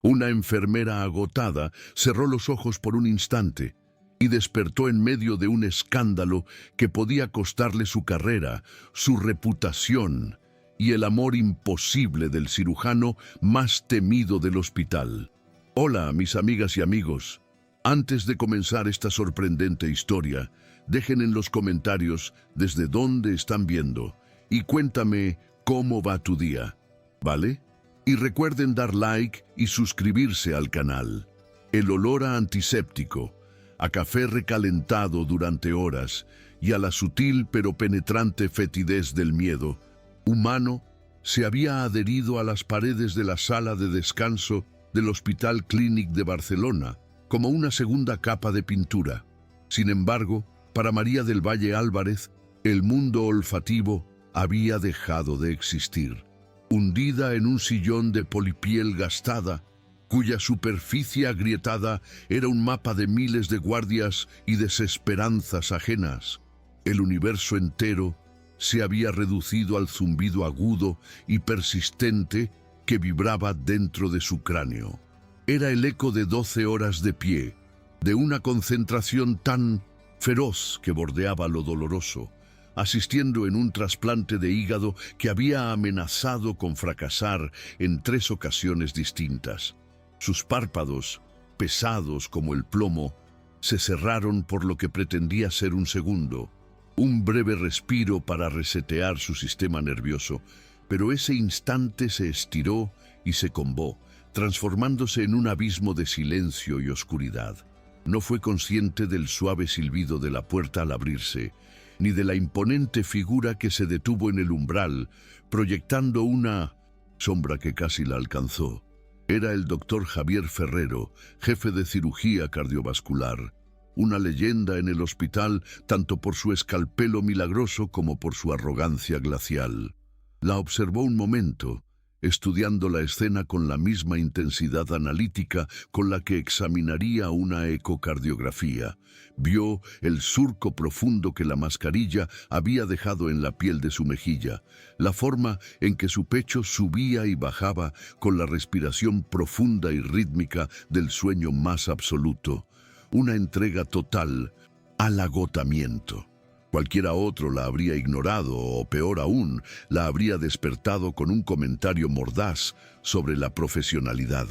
Una enfermera agotada cerró los ojos por un instante y despertó en medio de un escándalo que podía costarle su carrera, su reputación y el amor imposible del cirujano más temido del hospital. Hola, mis amigas y amigos. Antes de comenzar esta sorprendente historia, dejen en los comentarios desde dónde están viendo y cuéntame cómo va tu día, ¿vale? Y recuerden dar like y suscribirse al canal. El olor a antiséptico, a café recalentado durante horas y a la sutil pero penetrante fetidez del miedo humano se había adherido a las paredes de la sala de descanso del Hospital Clínic de Barcelona como una segunda capa de pintura. Sin embargo, para María del Valle Álvarez, el mundo olfativo había dejado de existir. Hundida en un sillón de polipiel gastada, cuya superficie agrietada era un mapa de miles de guardias y desesperanzas ajenas, el universo entero se había reducido al zumbido agudo y persistente que vibraba dentro de su cráneo. Era el eco de 12 horas de pie, de una concentración tan feroz que bordeaba lo doloroso, asistiendo en un trasplante de hígado que había amenazado con fracasar en 3 ocasiones distintas. Sus párpados, pesados como el plomo, se cerraron por lo que pretendía ser un segundo, un breve respiro para resetear su sistema nervioso, pero ese instante se estiró y se combó, transformándose en un abismo de silencio y oscuridad. No fue consciente del suave silbido de la puerta al abrirse, ni de la imponente figura que se detuvo en el umbral, proyectando una sombra que casi la alcanzó. Era el doctor Javier Ferrero, jefe de cirugía cardiovascular, una leyenda en el hospital tanto por su escalpelo milagroso como por su arrogancia glacial. La observó un momento, estudiando la escena con la misma intensidad analítica con la que examinaría una ecocardiografía. Vio el surco profundo que la mascarilla había dejado en la piel de su mejilla, la forma en que su pecho subía y bajaba con la respiración profunda y rítmica del sueño más absoluto, una entrega total al agotamiento. Cualquiera otro la habría ignorado o, peor aún, la habría despertado con un comentario mordaz sobre la profesionalidad.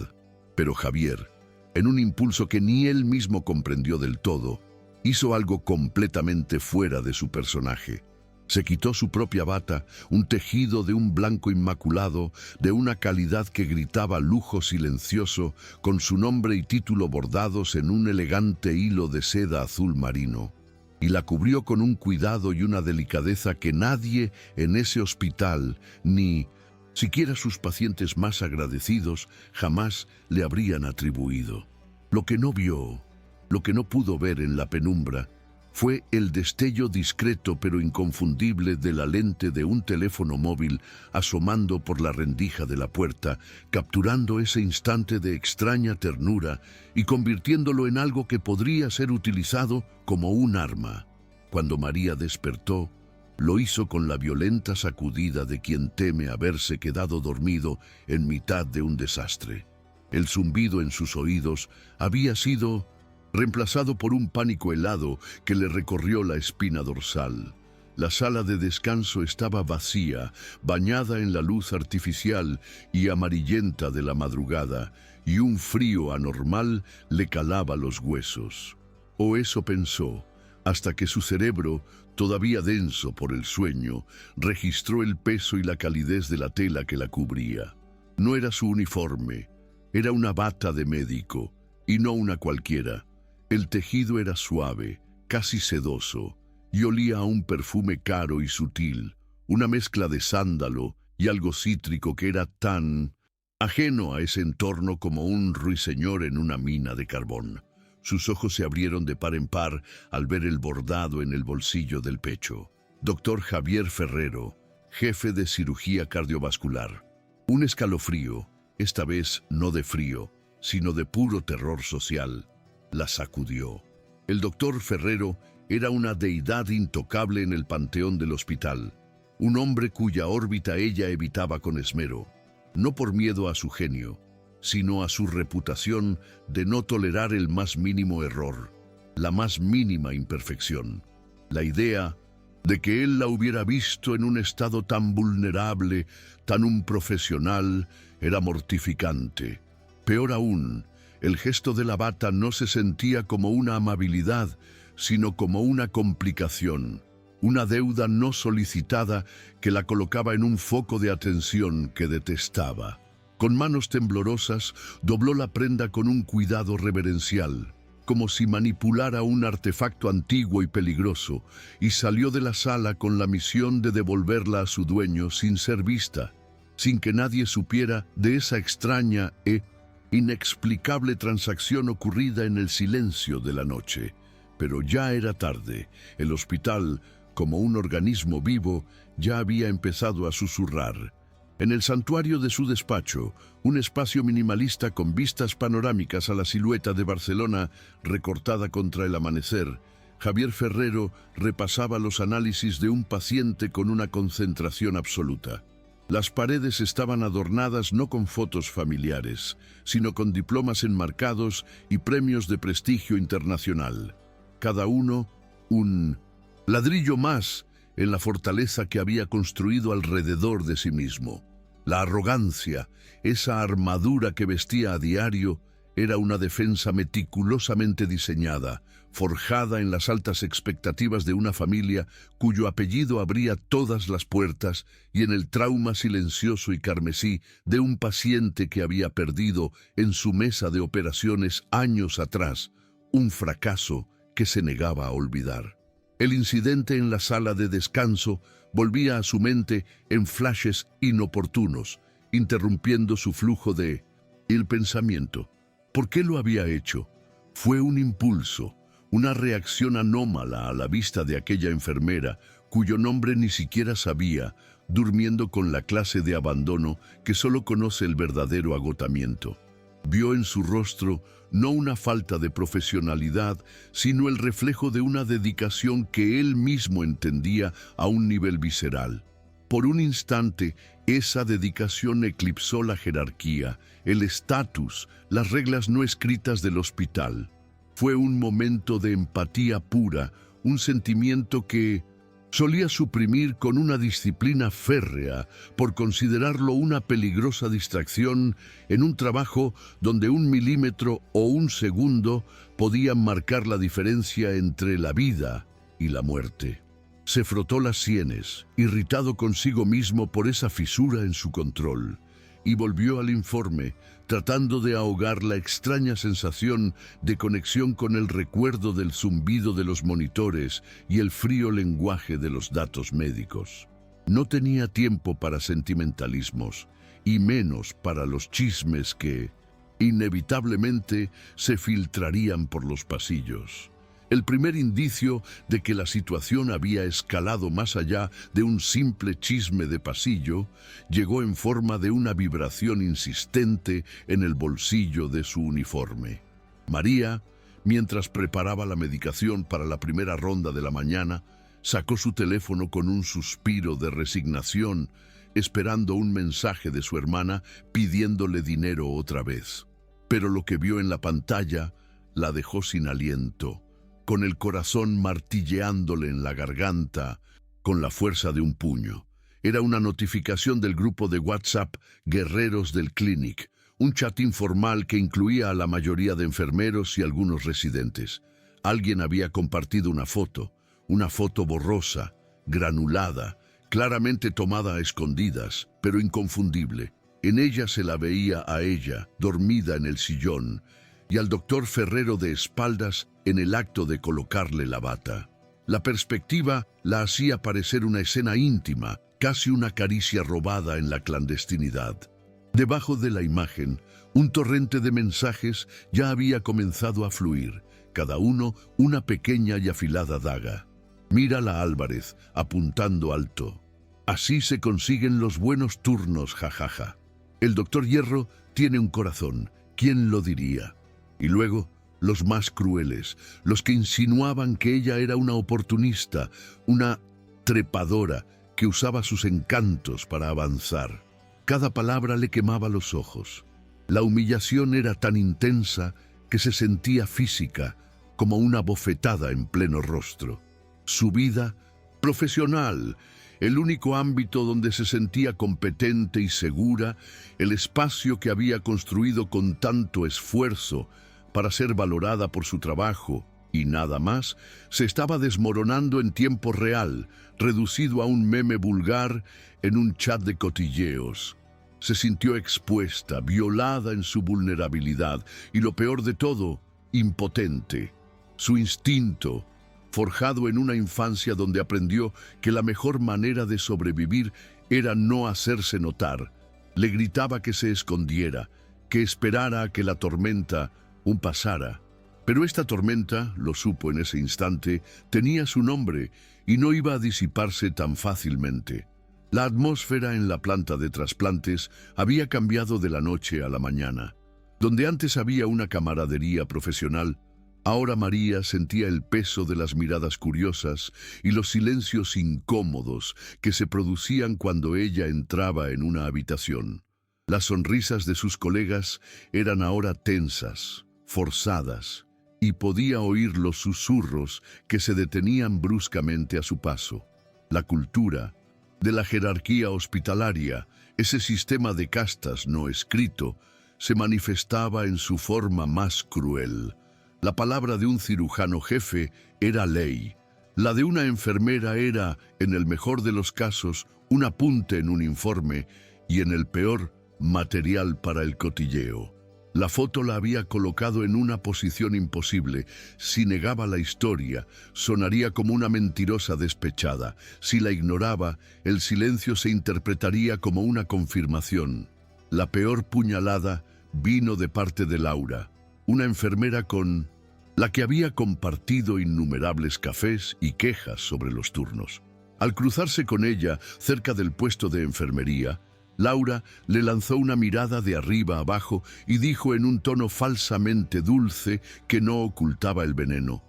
Pero Javier, en un impulso que ni él mismo comprendió del todo, hizo algo completamente fuera de su personaje. Se quitó su propia bata, un tejido de un blanco inmaculado, de una calidad que gritaba lujo silencioso, con su nombre y título bordados en un elegante hilo de seda azul marino, y la cubrió con un cuidado y una delicadeza que nadie en ese hospital, ni siquiera sus pacientes más agradecidos, jamás le habrían atribuido. Lo que no vio, lo que no pudo ver en la penumbra, fue el destello discreto pero inconfundible de la lente de un teléfono móvil asomando por la rendija de la puerta, capturando ese instante de extraña ternura y convirtiéndolo en algo que podría ser utilizado como un arma. Cuando María despertó, lo hizo con la violenta sacudida de quien teme haberse quedado dormido en mitad de un desastre. El zumbido en sus oídos había sido reemplazado por un pánico helado que le recorrió la espina dorsal. La sala de descanso estaba vacía, bañada en la luz artificial y amarillenta de la madrugada, y un frío anormal le calaba los huesos. O eso pensó, hasta que su cerebro, todavía denso por el sueño, registró el peso y la calidez de la tela que la cubría. No era su uniforme, era una bata de médico, y no una cualquiera. El tejido era suave, casi sedoso, y olía a un perfume caro y sutil, una mezcla de sándalo y algo cítrico que era tan ajeno a ese entorno como un ruiseñor en una mina de carbón. Sus ojos se abrieron de par en par al ver el bordado en el bolsillo del pecho. Doctor Javier Ferrero, jefe de cirugía cardiovascular. Un escalofrío, esta vez no de frío, sino de puro terror social, la sacudió. El doctor Ferrero era una deidad intocable en el panteón del hospital, un hombre cuya órbita ella evitaba con esmero, no por miedo a su genio, sino a su reputación de no tolerar el más mínimo error, la más mínima imperfección. La idea de que él la hubiera visto en un estado tan vulnerable, tan un profesional, era mortificante. Peor aún, el gesto de la bata no se sentía como una amabilidad, sino como una complicación, una deuda no solicitada que la colocaba en un foco de atención que detestaba. Con manos temblorosas, dobló la prenda con un cuidado reverencial, como si manipulara un artefacto antiguo y peligroso, y salió de la sala con la misión de devolverla a su dueño sin ser vista, sin que nadie supiera de esa extraña e inexplicable transacción ocurrida en el silencio de la noche. Pero ya era tarde. El hospital, como un organismo vivo, ya había empezado a susurrar. En el santuario de su despacho, un espacio minimalista con vistas panorámicas a la silueta de Barcelona recortada contra el amanecer, Javier Ferrero repasaba los análisis de un paciente con una concentración absoluta. Las paredes estaban adornadas no con fotos familiares, sino con diplomas enmarcados y premios de prestigio internacional. Cada uno un ladrillo más en la fortaleza que había construido alrededor de sí mismo. La arrogancia, esa armadura que vestía a diario, era una defensa meticulosamente diseñada, forjada en las altas expectativas de una familia cuyo apellido abría todas las puertas y en el trauma silencioso y carmesí de un paciente que había perdido en su mesa de operaciones años atrás un fracaso que se negaba a olvidar. El incidente en la sala de descanso volvía a su mente en flashes inoportunos, interrumpiendo su flujo de el pensamiento. ¿Por qué lo había hecho? Fue un impulso, una reacción anómala a la vista de aquella enfermera, cuyo nombre ni siquiera sabía, durmiendo con la clase de abandono que solo conoce el verdadero agotamiento. Vio en su rostro no una falta de profesionalidad, sino el reflejo de una dedicación que él mismo entendía a un nivel visceral. Por un instante, esa dedicación eclipsó la jerarquía, el estatus, las reglas no escritas del hospital. Fue un momento de empatía pura, un sentimiento que solía suprimir con una disciplina férrea por considerarlo una peligrosa distracción en un trabajo donde un milímetro o un segundo podían marcar la diferencia entre la vida y la muerte. Se frotó las sienes, irritado consigo mismo por esa fisura en su control, y volvió al informe, tratando de ahogar la extraña sensación de conexión con el recuerdo del zumbido de los monitores y el frío lenguaje de los datos médicos. No tenía tiempo para sentimentalismos, y menos para los chismes que, inevitablemente, se filtrarían por los pasillos. El primer indicio de que la situación había escalado más allá de un simple chisme de pasillo llegó en forma de una vibración insistente en el bolsillo de su uniforme. María, mientras preparaba la medicación para la primera ronda de la mañana, sacó su teléfono con un suspiro de resignación, esperando un mensaje de su hermana pidiéndole dinero otra vez. Pero lo que vio en la pantalla la dejó sin aliento, con el corazón martilleándole en la garganta con la fuerza de un puño. Era una notificación del grupo de WhatsApp Guerreros del Clinic, un chat informal que incluía a la mayoría de enfermeros y algunos residentes. Alguien había compartido una foto borrosa, granulada, claramente tomada a escondidas, pero inconfundible. En ella se la veía a ella, dormida en el sillón, y al doctor Ferrero de espaldas en el acto de colocarle la bata. La perspectiva la hacía parecer una escena íntima, casi una caricia robada en la clandestinidad. Debajo de la imagen, un torrente de mensajes ya había comenzado a fluir, cada uno una pequeña y afilada daga. Mírala, Álvarez, apuntando alto. Así se consiguen los buenos turnos, jajaja. El doctor Hierro tiene un corazón, ¿quién lo diría? Y luego, los más crueles, los que insinuaban que ella era una oportunista, una trepadora que usaba sus encantos para avanzar. Cada palabra le quemaba los ojos. La humillación era tan intensa que se sentía física, como una bofetada en pleno rostro. Su vida profesional, el único ámbito donde se sentía competente y segura, el espacio que había construido con tanto esfuerzo para ser valorada por su trabajo y nada más, se estaba desmoronando en tiempo real, reducido a un meme vulgar en un chat de cotilleos. Se sintió expuesta, violada en su vulnerabilidad y, lo peor de todo, impotente. Su instinto, forjado en una infancia donde aprendió que la mejor manera de sobrevivir era no hacerse notar, le gritaba que se escondiera, que esperara a que la tormenta pasara. Pero esta tormenta, lo supo en ese instante, tenía su nombre y no iba a disiparse tan fácilmente. La atmósfera en la planta de trasplantes había cambiado de la noche a la mañana. Donde antes había una camaradería profesional, ahora María sentía el peso de las miradas curiosas y los silencios incómodos que se producían cuando ella entraba en una habitación. Las sonrisas de sus colegas eran ahora tensas, forzadas, y podía oír los susurros que se detenían bruscamente a su paso. La cultura de la jerarquía hospitalaria, ese sistema de castas no escrito, se manifestaba en su forma más cruel. La palabra de un cirujano jefe era ley. La de una enfermera era, en el mejor de los casos, un apunte en un informe y, en el peor, material para el cotilleo. La foto la había colocado en una posición imposible. Si negaba la historia, sonaría como una mentirosa despechada. Si la ignoraba, el silencio se interpretaría como una confirmación. La peor puñalada vino de parte de Laura, una enfermera con la que había compartido innumerables cafés y quejas sobre los turnos. Al cruzarse con ella cerca del puesto de enfermería, Laura le lanzó una mirada de arriba abajo y dijo en un tono falsamente dulce que no ocultaba el veneno: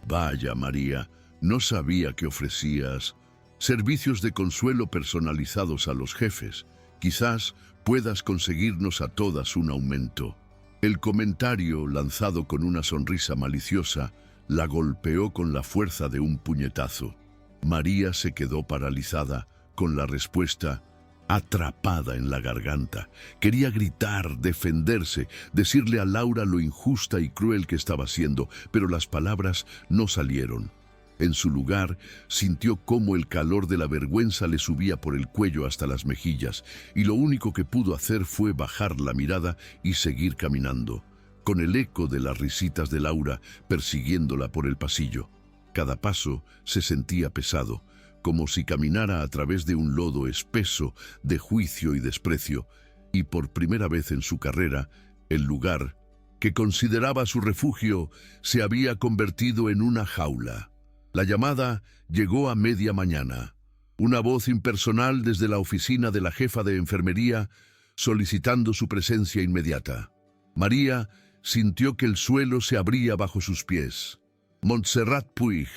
«Vaya, María, no sabía que ofrecías servicios de consuelo personalizados a los jefes. Quizás puedas conseguirnos a todas un aumento». El comentario, lanzado con una sonrisa maliciosa, la golpeó con la fuerza de un puñetazo. María se quedó paralizada, con la respuesta atrapada en la garganta. Quería gritar, defenderse, decirle a Laura lo injusta y cruel que estaba siendo, pero las palabras no salieron. En su lugar, sintió cómo el calor de la vergüenza le subía por el cuello hasta las mejillas, y lo único que pudo hacer fue bajar la mirada y seguir caminando, con el eco de las risitas de Laura persiguiéndola por el pasillo. Cada paso se sentía pesado, como si caminara a través de un lodo espeso de juicio y desprecio, y por primera vez en su carrera, el lugar que consideraba su refugio se había convertido en una jaula. La llamada llegó a media mañana. Una voz impersonal desde la oficina de la jefa de enfermería solicitando su presencia inmediata. María sintió que el suelo se abría bajo sus pies. Montserrat Puig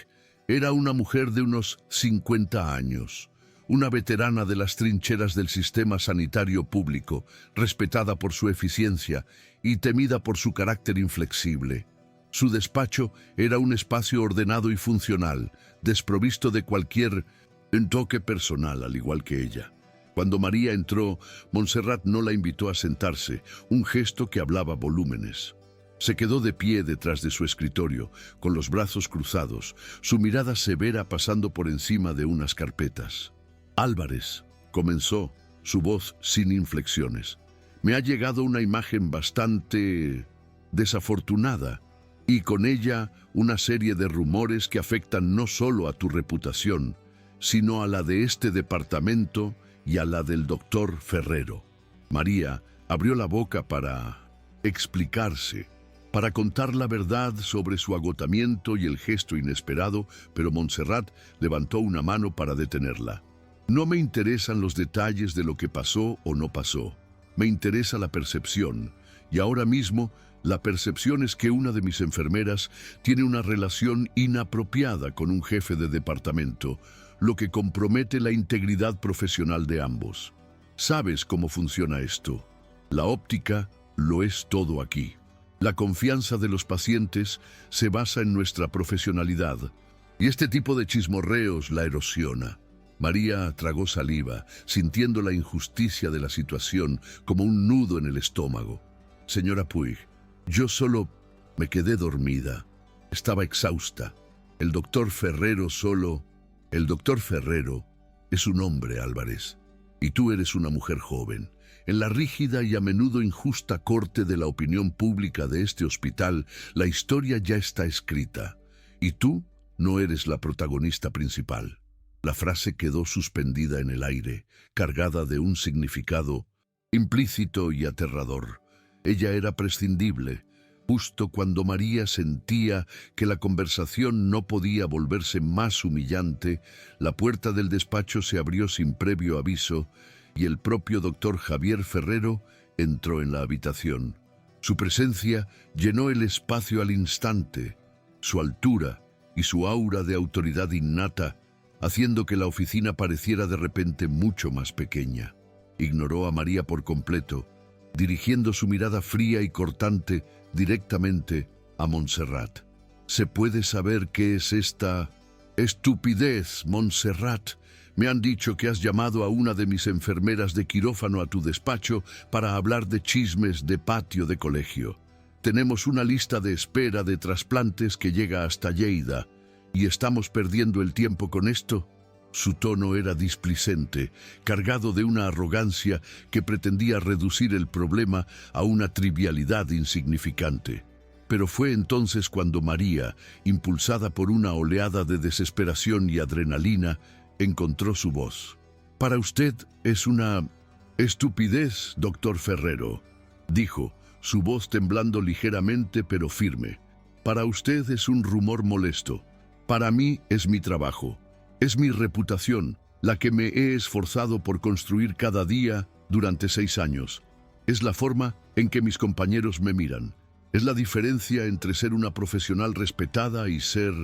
era una mujer de unos 50 años, una veterana de las trincheras del sistema sanitario público, respetada por su eficiencia y temida por su carácter inflexible. Su despacho era un espacio ordenado y funcional, desprovisto de cualquier toque personal, al igual que ella. Cuando María entró, Montserrat no la invitó a sentarse, un gesto que hablaba volúmenes. Se quedó de pie detrás de su escritorio, con los brazos cruzados, su mirada severa pasando por encima de unas carpetas. «Álvarez», comenzó, su voz sin inflexiones, «me ha llegado una imagen bastante desafortunada, y con ella una serie de rumores que afectan no solo a tu reputación, sino a la de este departamento y a la del doctor Ferrero». María abrió la boca para explicarse, para contar la verdad sobre su agotamiento y el gesto inesperado, pero Montserrat levantó una mano para detenerla. «No me interesan los detalles de lo que pasó o no pasó. Me interesa la percepción, y ahora mismo la percepción es que una de mis enfermeras tiene una relación inapropiada con un jefe de departamento, lo que compromete la integridad profesional de ambos. ¿Sabes cómo funciona esto? La óptica lo es todo aquí. La confianza de los pacientes se basa en nuestra profesionalidad, y este tipo de chismorreos la erosiona. María tragó saliva, sintiendo la injusticia de la situación como un nudo en el estómago. Señora Puig, yo solo me quedé dormida. Estaba exhausta. El doctor Ferrero es un hombre, Álvarez, y tú eres una mujer joven. En la rígida y a menudo injusta corte de la opinión pública de este hospital, la historia ya está escrita, y tú no eres la protagonista principal. La frase quedó suspendida en el aire, cargada de un significado implícito y aterrador. Ella era prescindible. Justo cuando María sentía que la conversación no podía volverse más humillante, la puerta del despacho se abrió sin previo aviso y el propio doctor Javier Ferrero entró en la habitación. Su presencia llenó el espacio al instante. Su altura y su aura de autoridad innata, haciendo que la oficina pareciera de repente mucho más pequeña. Ignoró a María por completo, dirigiendo su mirada fría y cortante directamente a Montserrat. ¿Se puede saber qué es esta estupidez, Montserrat? Me han dicho que has llamado a una de mis enfermeras de quirófano a tu despacho para hablar de chismes de patio de colegio. Tenemos una lista de espera de trasplantes que llega hasta Lleida, ¿y estamos perdiendo el tiempo con esto? Su tono era displicente, cargado de una arrogancia que pretendía reducir el problema a una trivialidad insignificante. Pero fue entonces cuando María, impulsada por una oleada de desesperación y adrenalina, encontró su voz. «Para usted es una estupidez, doctor Ferrero», dijo, su voz temblando ligeramente pero firme. «Para usted es un rumor molesto. Para mí es mi trabajo. Es mi reputación, la que me he esforzado por construir cada día durante 6 años. Es la forma en que mis compañeros me miran. Es la diferencia entre ser una profesional respetada y ser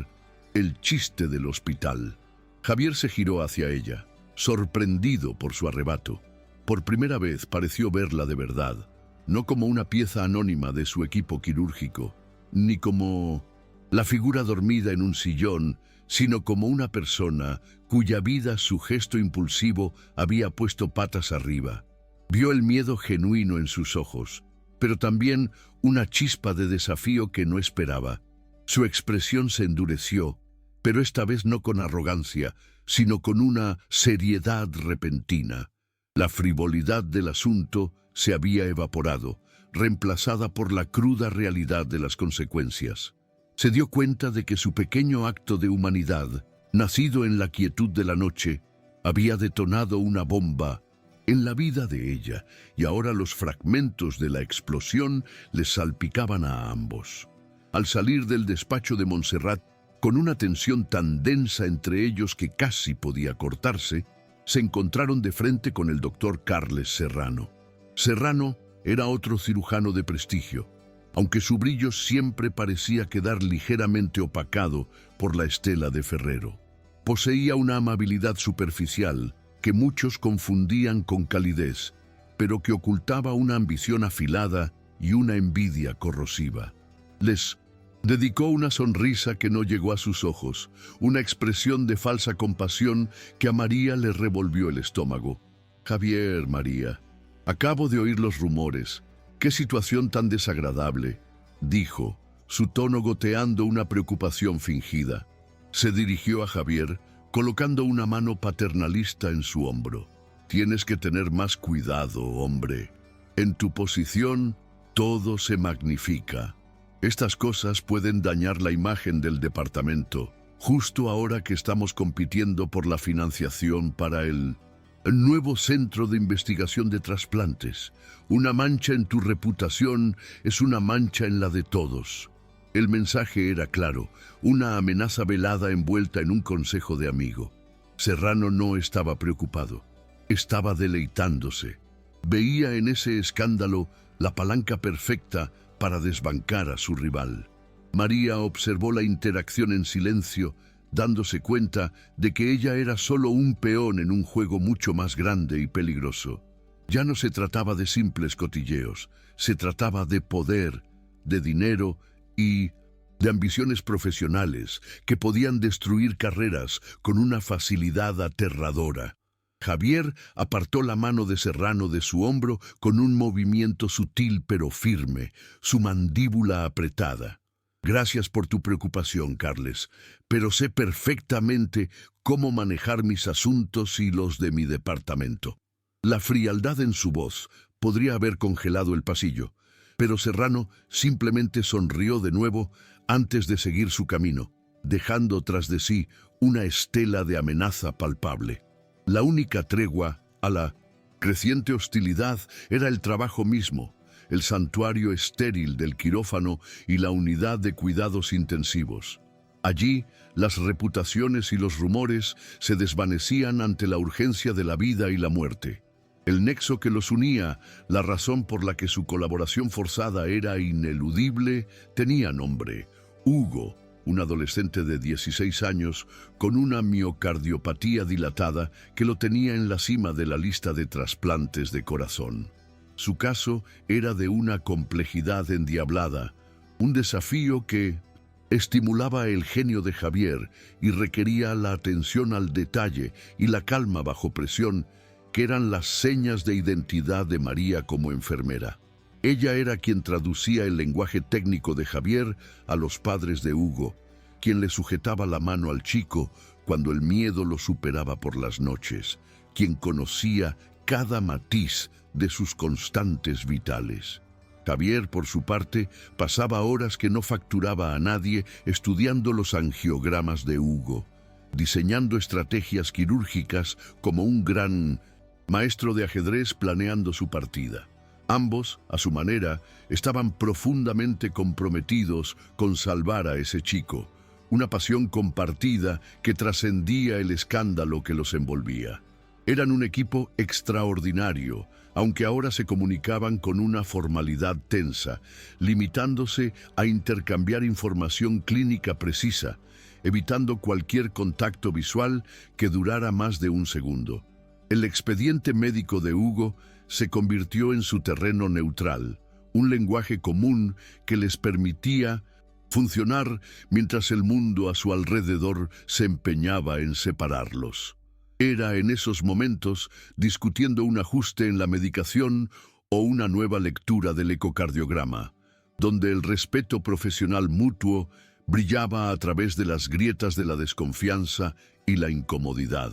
el chiste del hospital». Javier se giró hacia ella, sorprendido por su arrebato. Por primera vez pareció verla de verdad, no como una pieza anónima de su equipo quirúrgico, ni como la figura dormida en un sillón, sino como una persona cuya vida su gesto impulsivo había puesto patas arriba. Vio el miedo genuino en sus ojos, pero también una chispa de desafío que no esperaba. Su expresión se endureció, pero esta vez no con arrogancia, sino con una seriedad repentina. La frivolidad del asunto se había evaporado, reemplazada por la cruda realidad de las consecuencias. Se dio cuenta de que su pequeño acto de humanidad, nacido en la quietud de la noche, había detonado una bomba en la vida de ella, y ahora los fragmentos de la explosión les salpicaban a ambos. Al salir del despacho de Montserrat, con una tensión tan densa entre ellos que casi podía cortarse, se encontraron de frente con el doctor Carles Serrano. Serrano era otro cirujano de prestigio, aunque su brillo siempre parecía quedar ligeramente opacado por la estela de Ferrero. Poseía una amabilidad superficial que muchos confundían con calidez, pero que ocultaba una ambición afilada y una envidia corrosiva. Les dedicó una sonrisa que no llegó a sus ojos, una expresión de falsa compasión que a María le revolvió el estómago. «Javier, María, acabo de oír los rumores. ¡Qué situación tan desagradable!», dijo, su tono goteando una preocupación fingida. Se dirigió a Javier, colocando una mano paternalista en su hombro. «Tienes que tener más cuidado, hombre. En tu posición, todo se magnifica. Estas cosas pueden dañar la imagen del departamento, justo ahora que estamos compitiendo por la financiación para el nuevo centro de investigación de trasplantes. Una mancha en tu reputación es una mancha en la de todos». El mensaje era claro, una amenaza velada envuelta en un consejo de amigo. Serrano no estaba preocupado, estaba deleitándose. Veía en ese escándalo la palanca perfecta para desbancar a su rival. María observó la interacción en silencio, dándose cuenta de que ella era solo un peón en un juego mucho más grande y peligroso. Ya no se trataba de simples cotilleos, se trataba de poder, de dinero y de ambiciones profesionales que podían destruir carreras con una facilidad aterradora. Javier apartó la mano de Serrano de su hombro con un movimiento sutil pero firme, su mandíbula apretada. Gracias por tu preocupación, Carles, pero sé perfectamente cómo manejar mis asuntos y los de mi departamento. La frialdad en su voz podría haber congelado el pasillo, pero Serrano simplemente sonrió de nuevo antes de seguir su camino, dejando tras de sí una estela de amenaza palpable. La única tregua a la creciente hostilidad era el trabajo mismo, el santuario estéril del quirófano y la unidad de cuidados intensivos. Allí, las reputaciones y los rumores se desvanecían ante la urgencia de la vida y la muerte. El nexo que los unía, la razón por la que su colaboración forzada era ineludible, tenía nombre: Hugo, un adolescente de 16 años con una miocardiopatía dilatada que lo tenía en la cima de la lista de trasplantes de corazón. Su caso era de una complejidad endiablada, un desafío que estimulaba el genio de Javier y requería la atención al detalle y la calma bajo presión, que eran las señas de identidad de María como enfermera. Ella era quien traducía el lenguaje técnico de Javier a los padres de Hugo, quien le sujetaba la mano al chico cuando el miedo lo superaba por las noches, quien conocía cada matiz de sus constantes vitales. Javier, por su parte, pasaba horas que no facturaba a nadie estudiando los angiogramas de Hugo, diseñando estrategias quirúrgicas como un gran maestro de ajedrez planeando su partida. Ambos, a su manera, estaban profundamente comprometidos con salvar a ese chico, una pasión compartida que trascendía el escándalo que los envolvía. Eran un equipo extraordinario, aunque ahora se comunicaban con una formalidad tensa, limitándose a intercambiar información clínica precisa, evitando cualquier contacto visual que durara más de un segundo. El expediente médico de Hugo se convirtió en su terreno neutral, un lenguaje común que les permitía funcionar mientras el mundo a su alrededor se empeñaba en separarlos. Era en esos momentos, discutiendo un ajuste en la medicación o una nueva lectura del ecocardiograma, donde el respeto profesional mutuo brillaba a través de las grietas de la desconfianza y la incomodidad.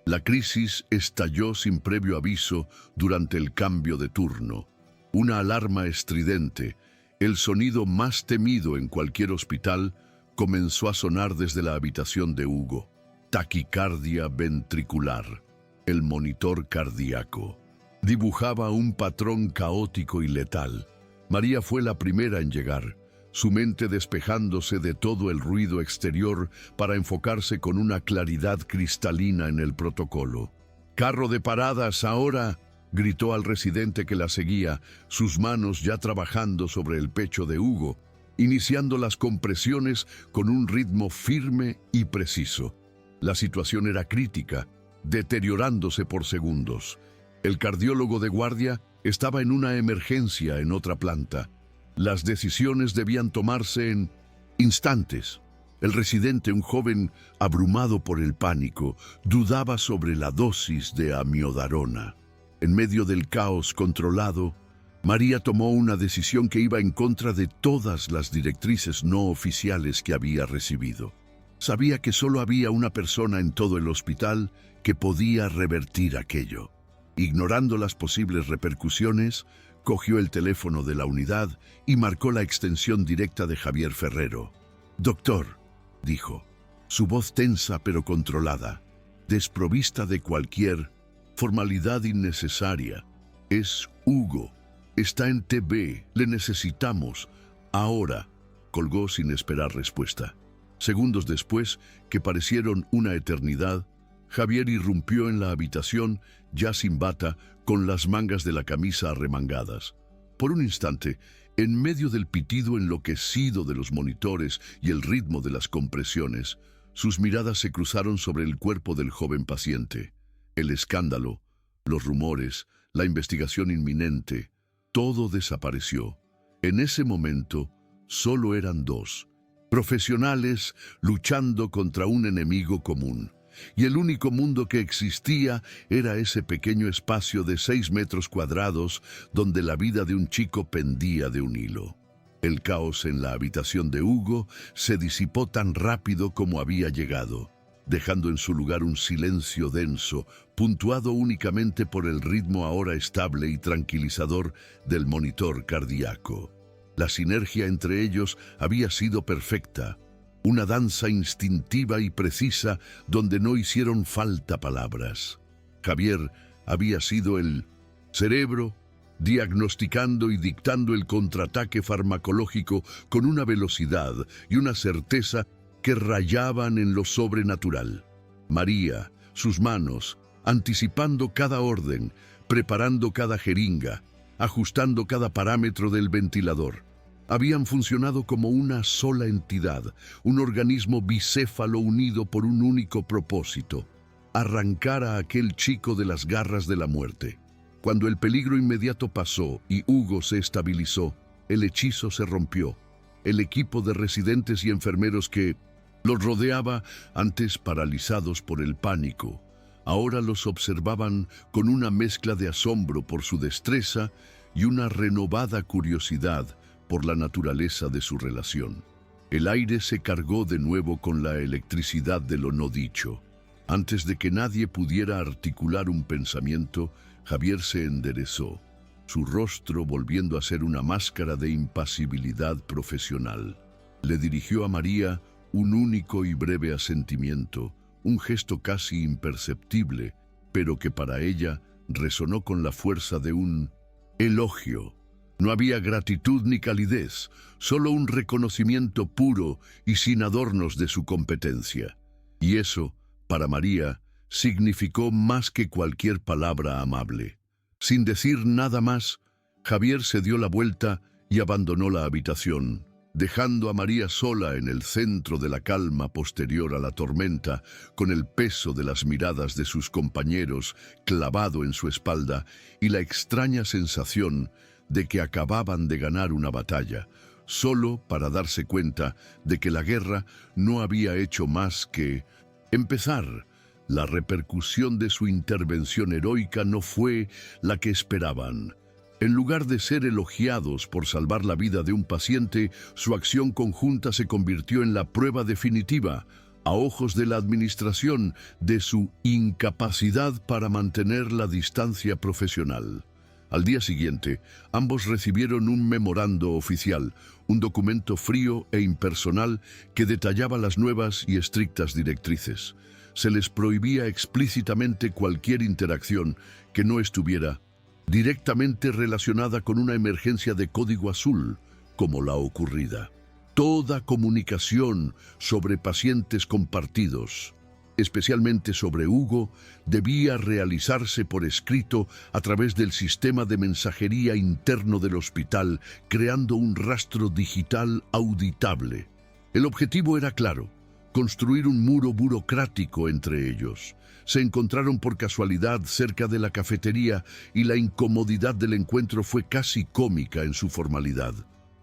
La crisis estalló sin previo aviso durante el cambio de turno. Una alarma estridente, el sonido más temido en cualquier hospital, comenzó a sonar desde la habitación de Hugo. Taquicardia ventricular. El monitor cardíaco dibujaba un patrón caótico y letal. María fue la primera en llegar, su mente despejándose de todo el ruido exterior para enfocarse con una claridad cristalina en el protocolo. «¡Carro de paradas ahora!», gritó al residente que la seguía, sus manos ya trabajando sobre el pecho de Hugo, iniciando las compresiones con un ritmo firme y preciso. La situación era crítica, deteriorándose por segundos. El cardiólogo de guardia estaba en una emergencia en otra planta. Las decisiones debían tomarse en instantes. El residente, un joven abrumado por el pánico, dudaba sobre la dosis de amiodarona. En medio del caos controlado, María tomó una decisión que iba en contra de todas las directrices no oficiales que había recibido. Sabía que solo había una persona en todo el hospital que podía revertir aquello. Ignorando las posibles repercusiones, cogió el teléfono de la unidad y marcó la extensión directa de Javier Ferrero. «Doctor», dijo, su voz tensa pero controlada, desprovista de cualquier formalidad innecesaria. «Es Hugo. Está en TB. Le necesitamos. Ahora». Colgó sin esperar respuesta. Segundos después, que parecieron una eternidad, Javier irrumpió en la habitación, ya sin bata, con las mangas de la camisa arremangadas. Por un instante, en medio del pitido enloquecido de los monitores y el ritmo de las compresiones, sus miradas se cruzaron sobre el cuerpo del joven paciente. El escándalo, los rumores, la investigación inminente, todo desapareció. En ese momento, solo eran dos, profesionales luchando contra un enemigo común. Y el único mundo que existía era ese pequeño espacio de 6 metros cuadrados donde la vida de un chico pendía de un hilo. El caos en la habitación de Hugo se disipó tan rápido como había llegado, dejando en su lugar un silencio denso, puntuado únicamente por el ritmo ahora estable y tranquilizador del monitor cardíaco. La sinergia entre ellos había sido perfecta, una danza instintiva y precisa donde no hicieron falta palabras. Javier había sido el cerebro, diagnosticando y dictando el contraataque farmacológico con una velocidad y una certeza que rayaban en lo sobrenatural. María, sus manos, anticipando cada orden, preparando cada jeringa, ajustando cada parámetro del ventilador. Habían funcionado como una sola entidad, un organismo bicéfalo unido por un único propósito: arrancar a aquel chico de las garras de la muerte. Cuando el peligro inmediato pasó y Hugo se estabilizó, el hechizo se rompió. El equipo de residentes y enfermeros que los rodeaba, antes paralizados por el pánico, ahora los observaban con una mezcla de asombro por su destreza y una renovada curiosidad por la naturaleza de su relación. El aire se cargó de nuevo con la electricidad de lo no dicho. Antes de que nadie pudiera articular un pensamiento, Javier se enderezó, su rostro volviendo a ser una máscara de impasibilidad profesional. Le dirigió a María un único y breve asentimiento, un gesto casi imperceptible, pero que para ella resonó con la fuerza de un elogio. No había gratitud ni calidez, solo un reconocimiento puro y sin adornos de su competencia. Y eso, para María, significó más que cualquier palabra amable. Sin decir nada más, Javier se dio la vuelta y abandonó la habitación, dejando a María sola en el centro de la calma posterior a la tormenta, con el peso de las miradas de sus compañeros clavado en su espalda y la extraña sensación de que acababan de ganar una batalla, solo para darse cuenta de que la guerra no había hecho más que empezar. La repercusión de su intervención heroica no fue la que esperaban. En lugar de ser elogiados por salvar la vida de un paciente, su acción conjunta se convirtió en la prueba definitiva, a ojos de la administración, de su incapacidad para mantener la distancia profesional. Al día siguiente, ambos recibieron un memorando oficial, un documento frío e impersonal que detallaba las nuevas y estrictas directrices. Se les prohibía explícitamente cualquier interacción que no estuviera directamente relacionada con una emergencia de código azul, como la ocurrida. Toda comunicación sobre pacientes compartidos, especialmente sobre Hugo, debía realizarse por escrito a través del sistema de mensajería interno del hospital, creando un rastro digital auditable. El objetivo era claro: construir un muro burocrático entre ellos. Se encontraron por casualidad cerca de la cafetería y la incomodidad del encuentro fue casi cómica en su formalidad.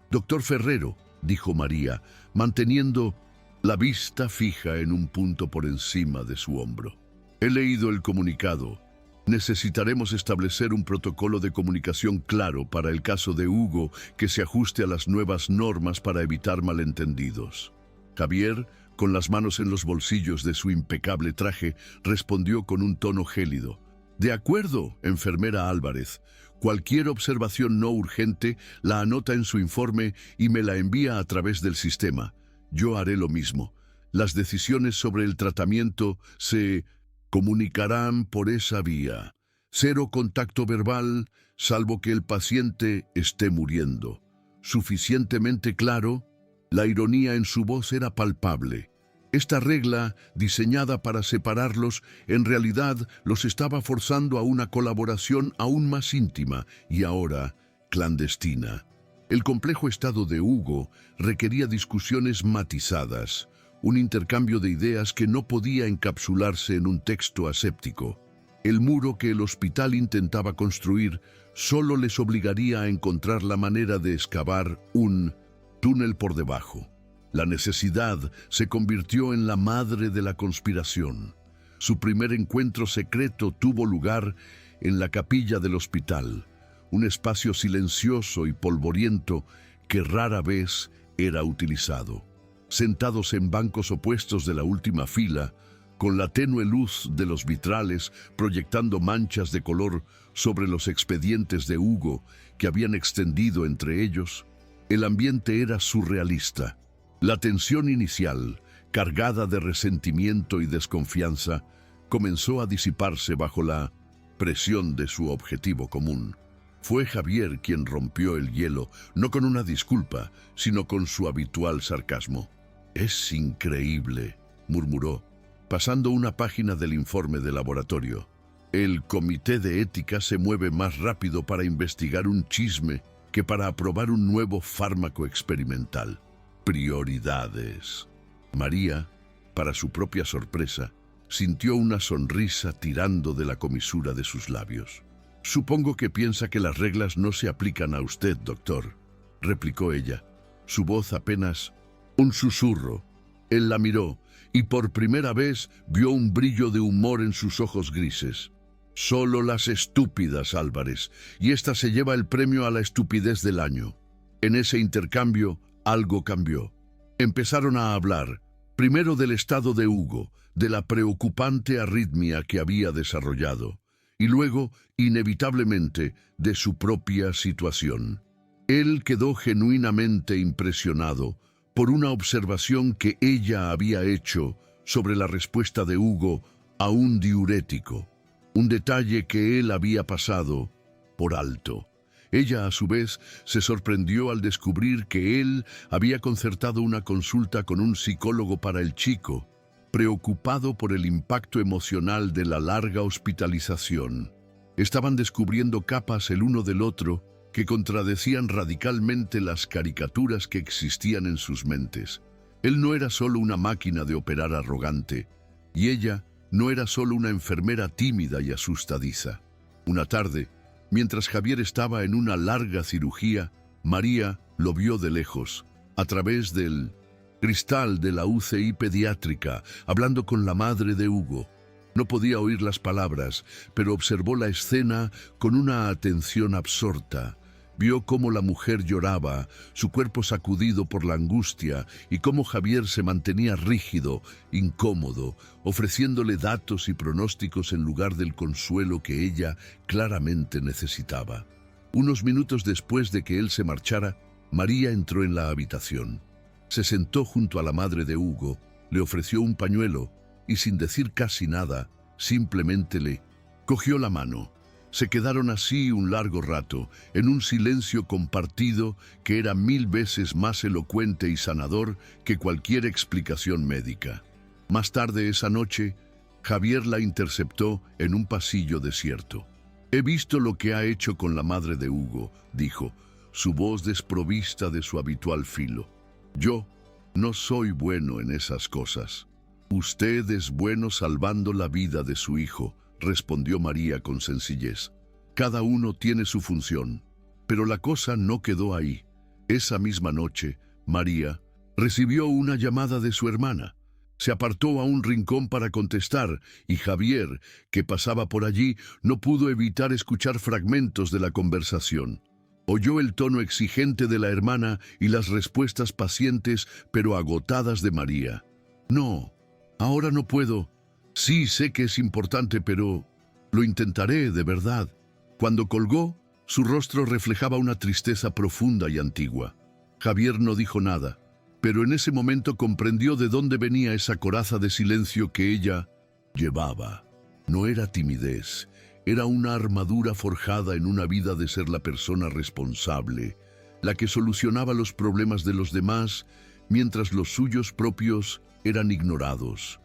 «Doctor Ferrero», dijo María, manteniendo la vista fija en un punto por encima de su hombro. «He leído el comunicado. Necesitaremos establecer un protocolo de comunicación claro para el caso de Hugo que se ajuste a las nuevas normas para evitar malentendidos». Javier, con las manos en los bolsillos de su impecable traje, respondió con un tono gélido: «De acuerdo, enfermera Álvarez. Cualquier observación no urgente la anota en su informe y me la envía a través del sistema. Yo haré lo mismo. Las decisiones sobre el tratamiento se comunicarán por esa vía. 0 contacto verbal, salvo que el paciente esté muriendo». ¿Suficientemente claro? La ironía en su voz era palpable. Esta regla, diseñada para separarlos, en realidad los estaba forzando a una colaboración aún más íntima y ahora clandestina. El complejo estado de Hugo requería discusiones matizadas, un intercambio de ideas que no podía encapsularse en un texto aséptico. El muro que el hospital intentaba construir solo les obligaría a encontrar la manera de excavar un túnel por debajo. La necesidad se convirtió en la madre de la conspiración. Su primer encuentro secreto tuvo lugar en la capilla del hospital, un espacio silencioso y polvoriento que rara vez era utilizado. Sentados en bancos opuestos de la última fila, con la tenue luz de los vitrales proyectando manchas de color sobre los expedientes de Hugo que habían extendido entre ellos, el ambiente era surrealista. La tensión inicial, cargada de resentimiento y desconfianza, comenzó a disiparse bajo la presión de su objetivo común. Fue Javier quien rompió el hielo, no con una disculpa, sino con su habitual sarcasmo. «Es increíble», murmuró, pasando una página del informe de laboratorio. «El comité de ética se mueve más rápido para investigar un chisme que para aprobar un nuevo fármaco experimental. Prioridades». María, para su propia sorpresa, sintió una sonrisa tirando de la comisura de sus labios. «Supongo que piensa que las reglas no se aplican a usted, doctor», replicó ella, su voz apenas un susurro. Él la miró y por primera vez vio un brillo de humor en sus ojos grises. «Solo las estúpidas, Álvarez, y esta se lleva el premio a la estupidez del año». En ese intercambio, algo cambió. Empezaron a hablar, primero del estado de Hugo, de la preocupante arritmia que había desarrollado, y luego, inevitablemente, de su propia situación. Él quedó genuinamente impresionado por una observación que ella había hecho sobre la respuesta de Hugo a un diurético, un detalle que él había pasado por alto. Ella, a su vez, se sorprendió al descubrir que él había concertado una consulta con un psicólogo para el chico, preocupado por el impacto emocional de la larga hospitalización. Estaban descubriendo capas el uno del otro que contradecían radicalmente las caricaturas que existían en sus mentes. Él no era solo una máquina de operar arrogante, y ella no era solo una enfermera tímida y asustadiza. Una tarde, mientras Javier estaba en una larga cirugía, María lo vio de lejos, a través del cristal de la UCI pediátrica, hablando con la madre de Hugo. No podía oír las palabras, pero observó la escena con una atención absorta. Vio cómo la mujer lloraba, su cuerpo sacudido por la angustia, y cómo Javier se mantenía rígido, incómodo, ofreciéndole datos y pronósticos en lugar del consuelo que ella claramente necesitaba. Unos minutos después de que él se marchara, María entró en la habitación. Se sentó junto a la madre de Hugo, le ofreció un pañuelo y, sin decir casi nada, simplemente le cogió la mano. Se quedaron así un largo rato, en un silencio compartido que era 1000 veces más elocuente y sanador que cualquier explicación médica. Más tarde esa noche, Javier la interceptó en un pasillo desierto. «He visto lo que ha hecho con la madre de Hugo», dijo, su voz desprovista de su habitual filo. «Yo no soy bueno en esas cosas». «Usted es bueno salvando la vida de su hijo», respondió María con sencillez. «Cada uno tiene su función». Pero la cosa no quedó ahí. Esa misma noche, María recibió una llamada de su hermana. Se apartó a un rincón para contestar, y Javier, que pasaba por allí, no pudo evitar escuchar fragmentos de la conversación. Oyó el tono exigente de la hermana y las respuestas pacientes pero agotadas de María. «No, ahora no puedo. Sí, sé que es importante, pero lo intentaré, de verdad». Cuando colgó, su rostro reflejaba una tristeza profunda y antigua. Javier no dijo nada, pero en ese momento comprendió de dónde venía esa coraza de silencio que ella llevaba. No era timidez, era una armadura forjada en una vida de ser la persona responsable, la que solucionaba los problemas de los demás mientras los suyos propios eran ignorados.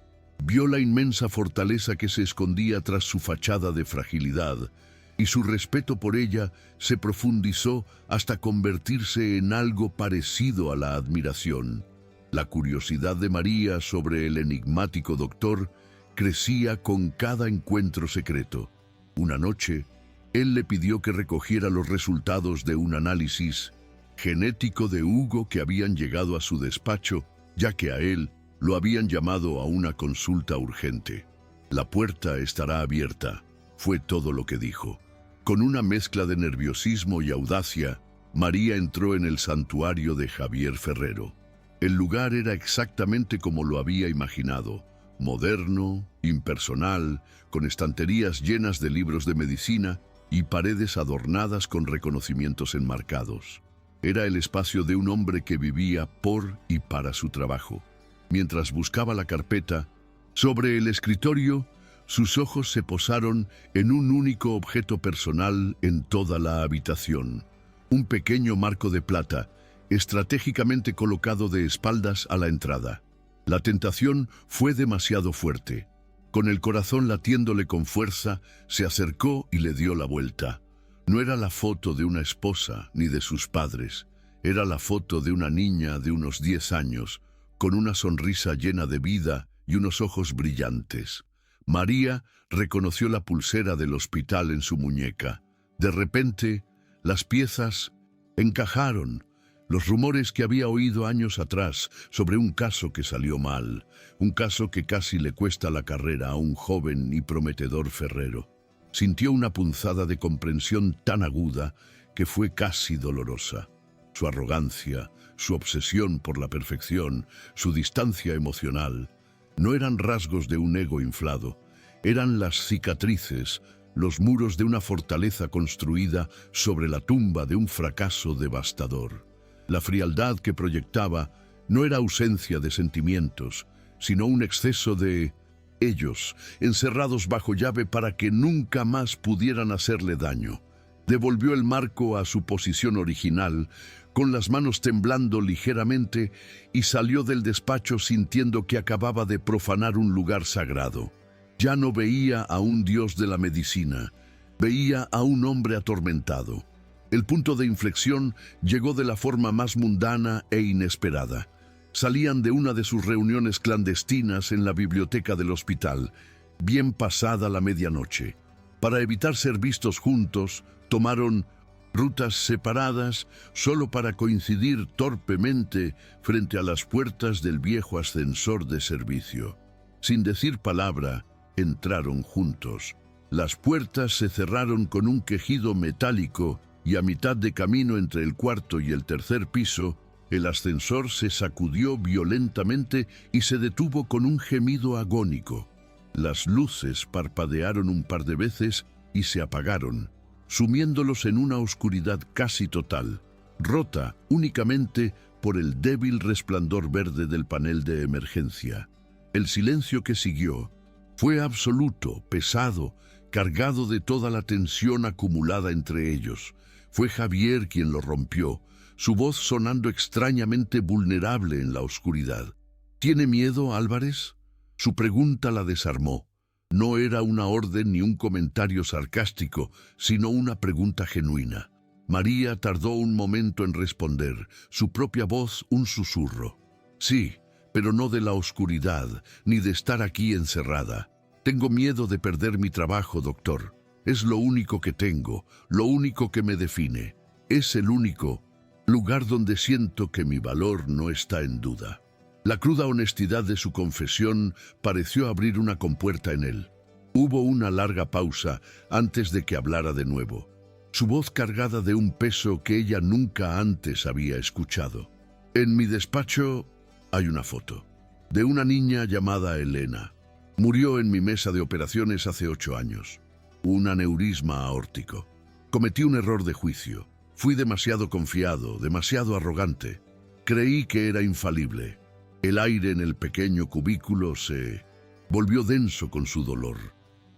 Vio la inmensa fortaleza que se escondía tras su fachada de fragilidad, y su respeto por ella se profundizó hasta convertirse en algo parecido a la admiración. La curiosidad de María sobre el enigmático doctor crecía con cada encuentro secreto. Una noche, él le pidió que recogiera los resultados de un análisis genético de Hugo que habían llegado a su despacho, ya que a él lo habían llamado a una consulta urgente. «La puerta estará abierta», fue todo lo que dijo. Con una mezcla de nerviosismo y audacia, María entró en el santuario de Javier Ferrero. El lugar era exactamente como lo había imaginado: moderno, impersonal, con estanterías llenas de libros de medicina y paredes adornadas con reconocimientos enmarcados. Era el espacio de un hombre que vivía por y para su trabajo. Mientras buscaba la carpeta, sobre el escritorio, sus ojos se posaron en un único objeto personal en toda la habitación: un pequeño marco de plata, estratégicamente colocado de espaldas a la entrada. La tentación fue demasiado fuerte. Con el corazón latiéndole con fuerza, se acercó y le dio la vuelta. No era la foto de una esposa ni de sus padres. Era la foto de una niña de unos 10 años, con una sonrisa llena de vida y unos ojos brillantes. María reconoció la pulsera del hospital en su muñeca. De repente, las piezas encajaron. Los rumores que había oído años atrás sobre un caso que salió mal, un caso que casi le cuesta la carrera a un joven y prometedor Ferrero. Sintió una punzada de comprensión tan aguda que fue casi dolorosa. Su arrogancia, su obsesión por la perfección, su distancia emocional, no eran rasgos de un ego inflado, eran las cicatrices, los muros de una fortaleza construida sobre la tumba de un fracaso devastador. La frialdad que proyectaba no era ausencia de sentimientos, sino un exceso de ellos, encerrados bajo llave para que nunca más pudieran hacerle daño. Devolvió el marco a su posición original, con las manos temblando ligeramente, y salió del despacho sintiendo que acababa de profanar un lugar sagrado. Ya no veía a un dios de la medicina, veía a un hombre atormentado. El punto de inflexión llegó de la forma más mundana e inesperada. Salían de una de sus reuniones clandestinas en la biblioteca del hospital, bien pasada la medianoche. Para evitar ser vistos juntos, tomaron rutas separadas solo para coincidir torpemente frente a las puertas del viejo ascensor de servicio. Sin decir palabra, entraron juntos. Las puertas se cerraron con un quejido metálico y a mitad de camino entre el cuarto y el tercer piso, el ascensor se sacudió violentamente y se detuvo con un gemido agónico. Las luces parpadearon un par de veces y se apagaron, sumiéndolos en una oscuridad casi total, rota únicamente por el débil resplandor verde del panel de emergencia. El silencio que siguió fue absoluto, pesado, cargado de toda la tensión acumulada entre ellos. Fue Javier quien lo rompió, su voz sonando extrañamente vulnerable en la oscuridad. ¿Tiene miedo, Álvarez? Su pregunta la desarmó. No era una orden ni un comentario sarcástico, sino una pregunta genuina. María tardó un momento en responder, su propia voz un susurro. Sí, pero no de la oscuridad, ni de estar aquí encerrada. Tengo miedo de perder mi trabajo, doctor. Es lo único que tengo, lo único que me define. Es el único lugar donde siento que mi valor no está en duda. La cruda honestidad de su confesión pareció abrir una compuerta en él. Hubo una larga pausa antes de que hablara de nuevo, su voz cargada de un peso que ella nunca antes había escuchado. En mi despacho hay una foto de una niña llamada Elena. Murió en mi mesa de operaciones hace 8 años. Un aneurisma aórtico. Cometí un error de juicio. Fui demasiado confiado, demasiado arrogante. Creí que era infalible. El aire en el pequeño cubículo se volvió denso con su dolor.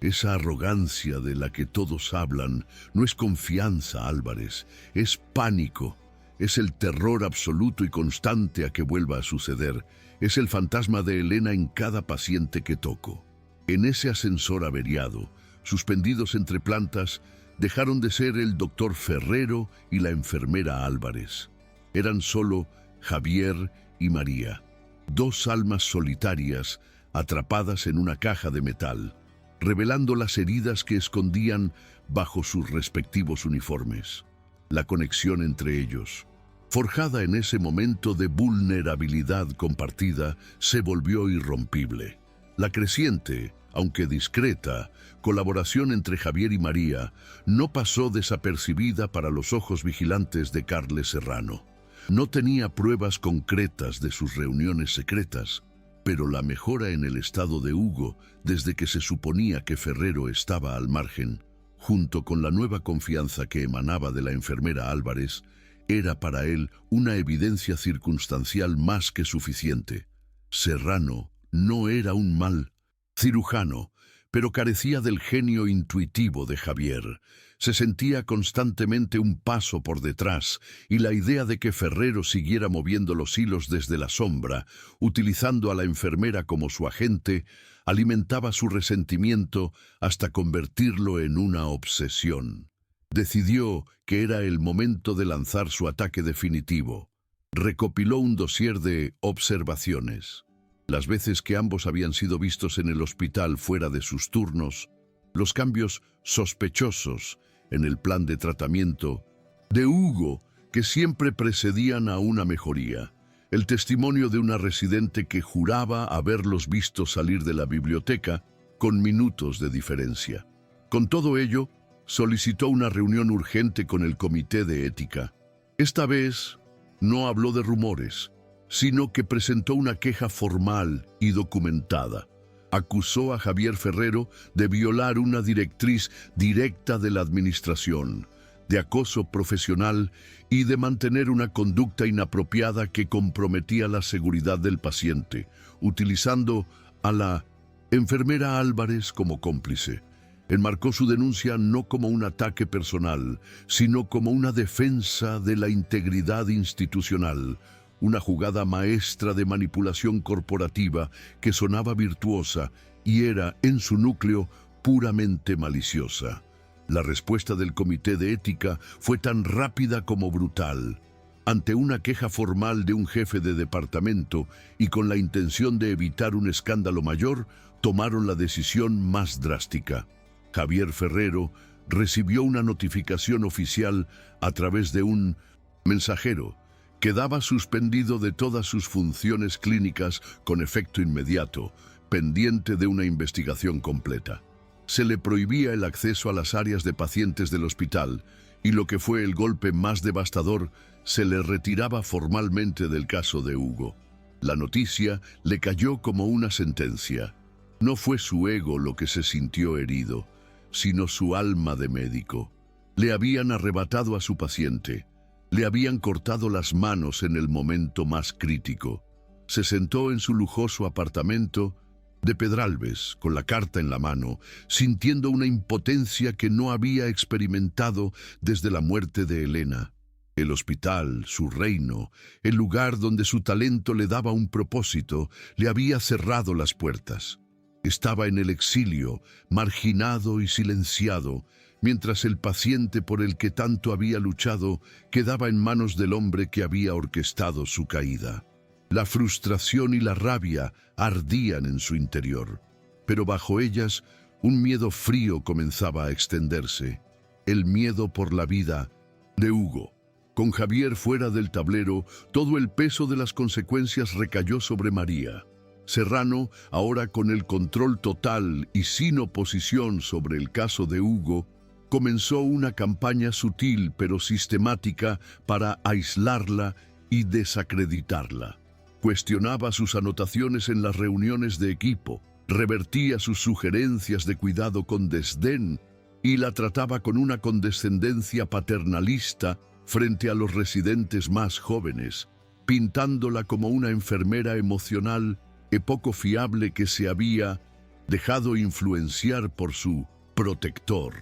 Esa arrogancia de la que todos hablan no es confianza, Álvarez, es pánico. Es el terror absoluto y constante a que vuelva a suceder. Es el fantasma de Elena en cada paciente que toco. En ese ascensor averiado, suspendidos entre plantas, dejaron de ser el doctor Ferrero y la enfermera Álvarez. Eran solo Javier y María, dos almas solitarias atrapadas en una caja de metal, revelando las heridas que escondían bajo sus respectivos uniformes. La conexión entre ellos, forjada en ese momento de vulnerabilidad compartida, se volvió irrompible. La creciente, aunque discreta, colaboración entre Javier y María no pasó desapercibida para los ojos vigilantes de Carles Serrano. No tenía pruebas concretas de sus reuniones secretas, pero la mejora en el estado de Hugo, desde que se suponía que Ferrero estaba al margen, junto con la nueva confianza que emanaba de la enfermera Álvarez, era para él una evidencia circunstancial más que suficiente. Serrano no era un mal cirujano, pero carecía del genio intuitivo de Javier. Se sentía constantemente un paso por detrás, y la idea de que Ferrero siguiera moviendo los hilos desde la sombra, utilizando a la enfermera como su agente, alimentaba su resentimiento hasta convertirlo en una obsesión. Decidió que era el momento de lanzar su ataque definitivo. Recopiló un dossier de observaciones. Las veces que ambos habían sido vistos en el hospital fuera de sus turnos, los cambios sospechosos en el plan de tratamiento de Hugo que siempre precedían a una mejoría, el testimonio de una residente que juraba haberlos visto salir de la biblioteca con minutos de diferencia. Con todo ello, solicitó una reunión urgente con el Comité de Ética. Esta vez no habló de rumores, sino que presentó una queja formal y documentada. Acusó a Javier Ferrero de violar una directriz directa de la administración, de acoso profesional y de mantener una conducta inapropiada que comprometía la seguridad del paciente, utilizando a la enfermera Álvarez como cómplice. Enmarcó su denuncia no como un ataque personal, sino como una defensa de la integridad institucional, una jugada maestra de manipulación corporativa que sonaba virtuosa y era, en su núcleo, puramente maliciosa. La respuesta del Comité de Ética fue tan rápida como brutal. Ante una queja formal de un jefe de departamento y con la intención de evitar un escándalo mayor, tomaron la decisión más drástica. Javier Ferrero recibió una notificación oficial a través de un mensajero. Quedaba suspendido de todas sus funciones clínicas con efecto inmediato, pendiente de una investigación completa. Se le prohibía el acceso a las áreas de pacientes del hospital y, lo que fue el golpe más devastador, se le retiraba formalmente del caso de Hugo. La noticia le cayó como una sentencia. No fue su ego lo que se sintió herido, sino su alma de médico. Le habían arrebatado a su paciente. Le habían cortado las manos en el momento más crítico. Se sentó en su lujoso apartamento de Pedralbes, con la carta en la mano, sintiendo una impotencia que no había experimentado desde la muerte de Elena. El hospital, su reino, el lugar donde su talento le daba un propósito, le había cerrado las puertas. Estaba en el exilio, marginado y silenciado, mientras el paciente por el que tanto había luchado quedaba en manos del hombre que había orquestado su caída. La frustración y la rabia ardían en su interior, pero bajo ellas un miedo frío comenzaba a extenderse, el miedo por la vida de Hugo. Con Javier fuera del tablero, todo el peso de las consecuencias recayó sobre María. Serrano, ahora con el control total y sin oposición sobre el caso de Hugo, comenzó una campaña sutil pero sistemática para aislarla y desacreditarla. Cuestionaba sus anotaciones en las reuniones de equipo, revertía sus sugerencias de cuidado con desdén y la trataba con una condescendencia paternalista frente a los residentes más jóvenes, pintándola como una enfermera emocional y poco fiable que se había dejado influenciar por su protector.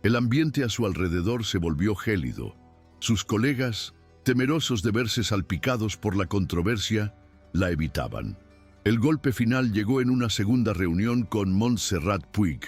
El ambiente a su alrededor se volvió gélido. Sus colegas, temerosos de verse salpicados por la controversia, la evitaban. El golpe final llegó en una segunda reunión con Montserrat Puig,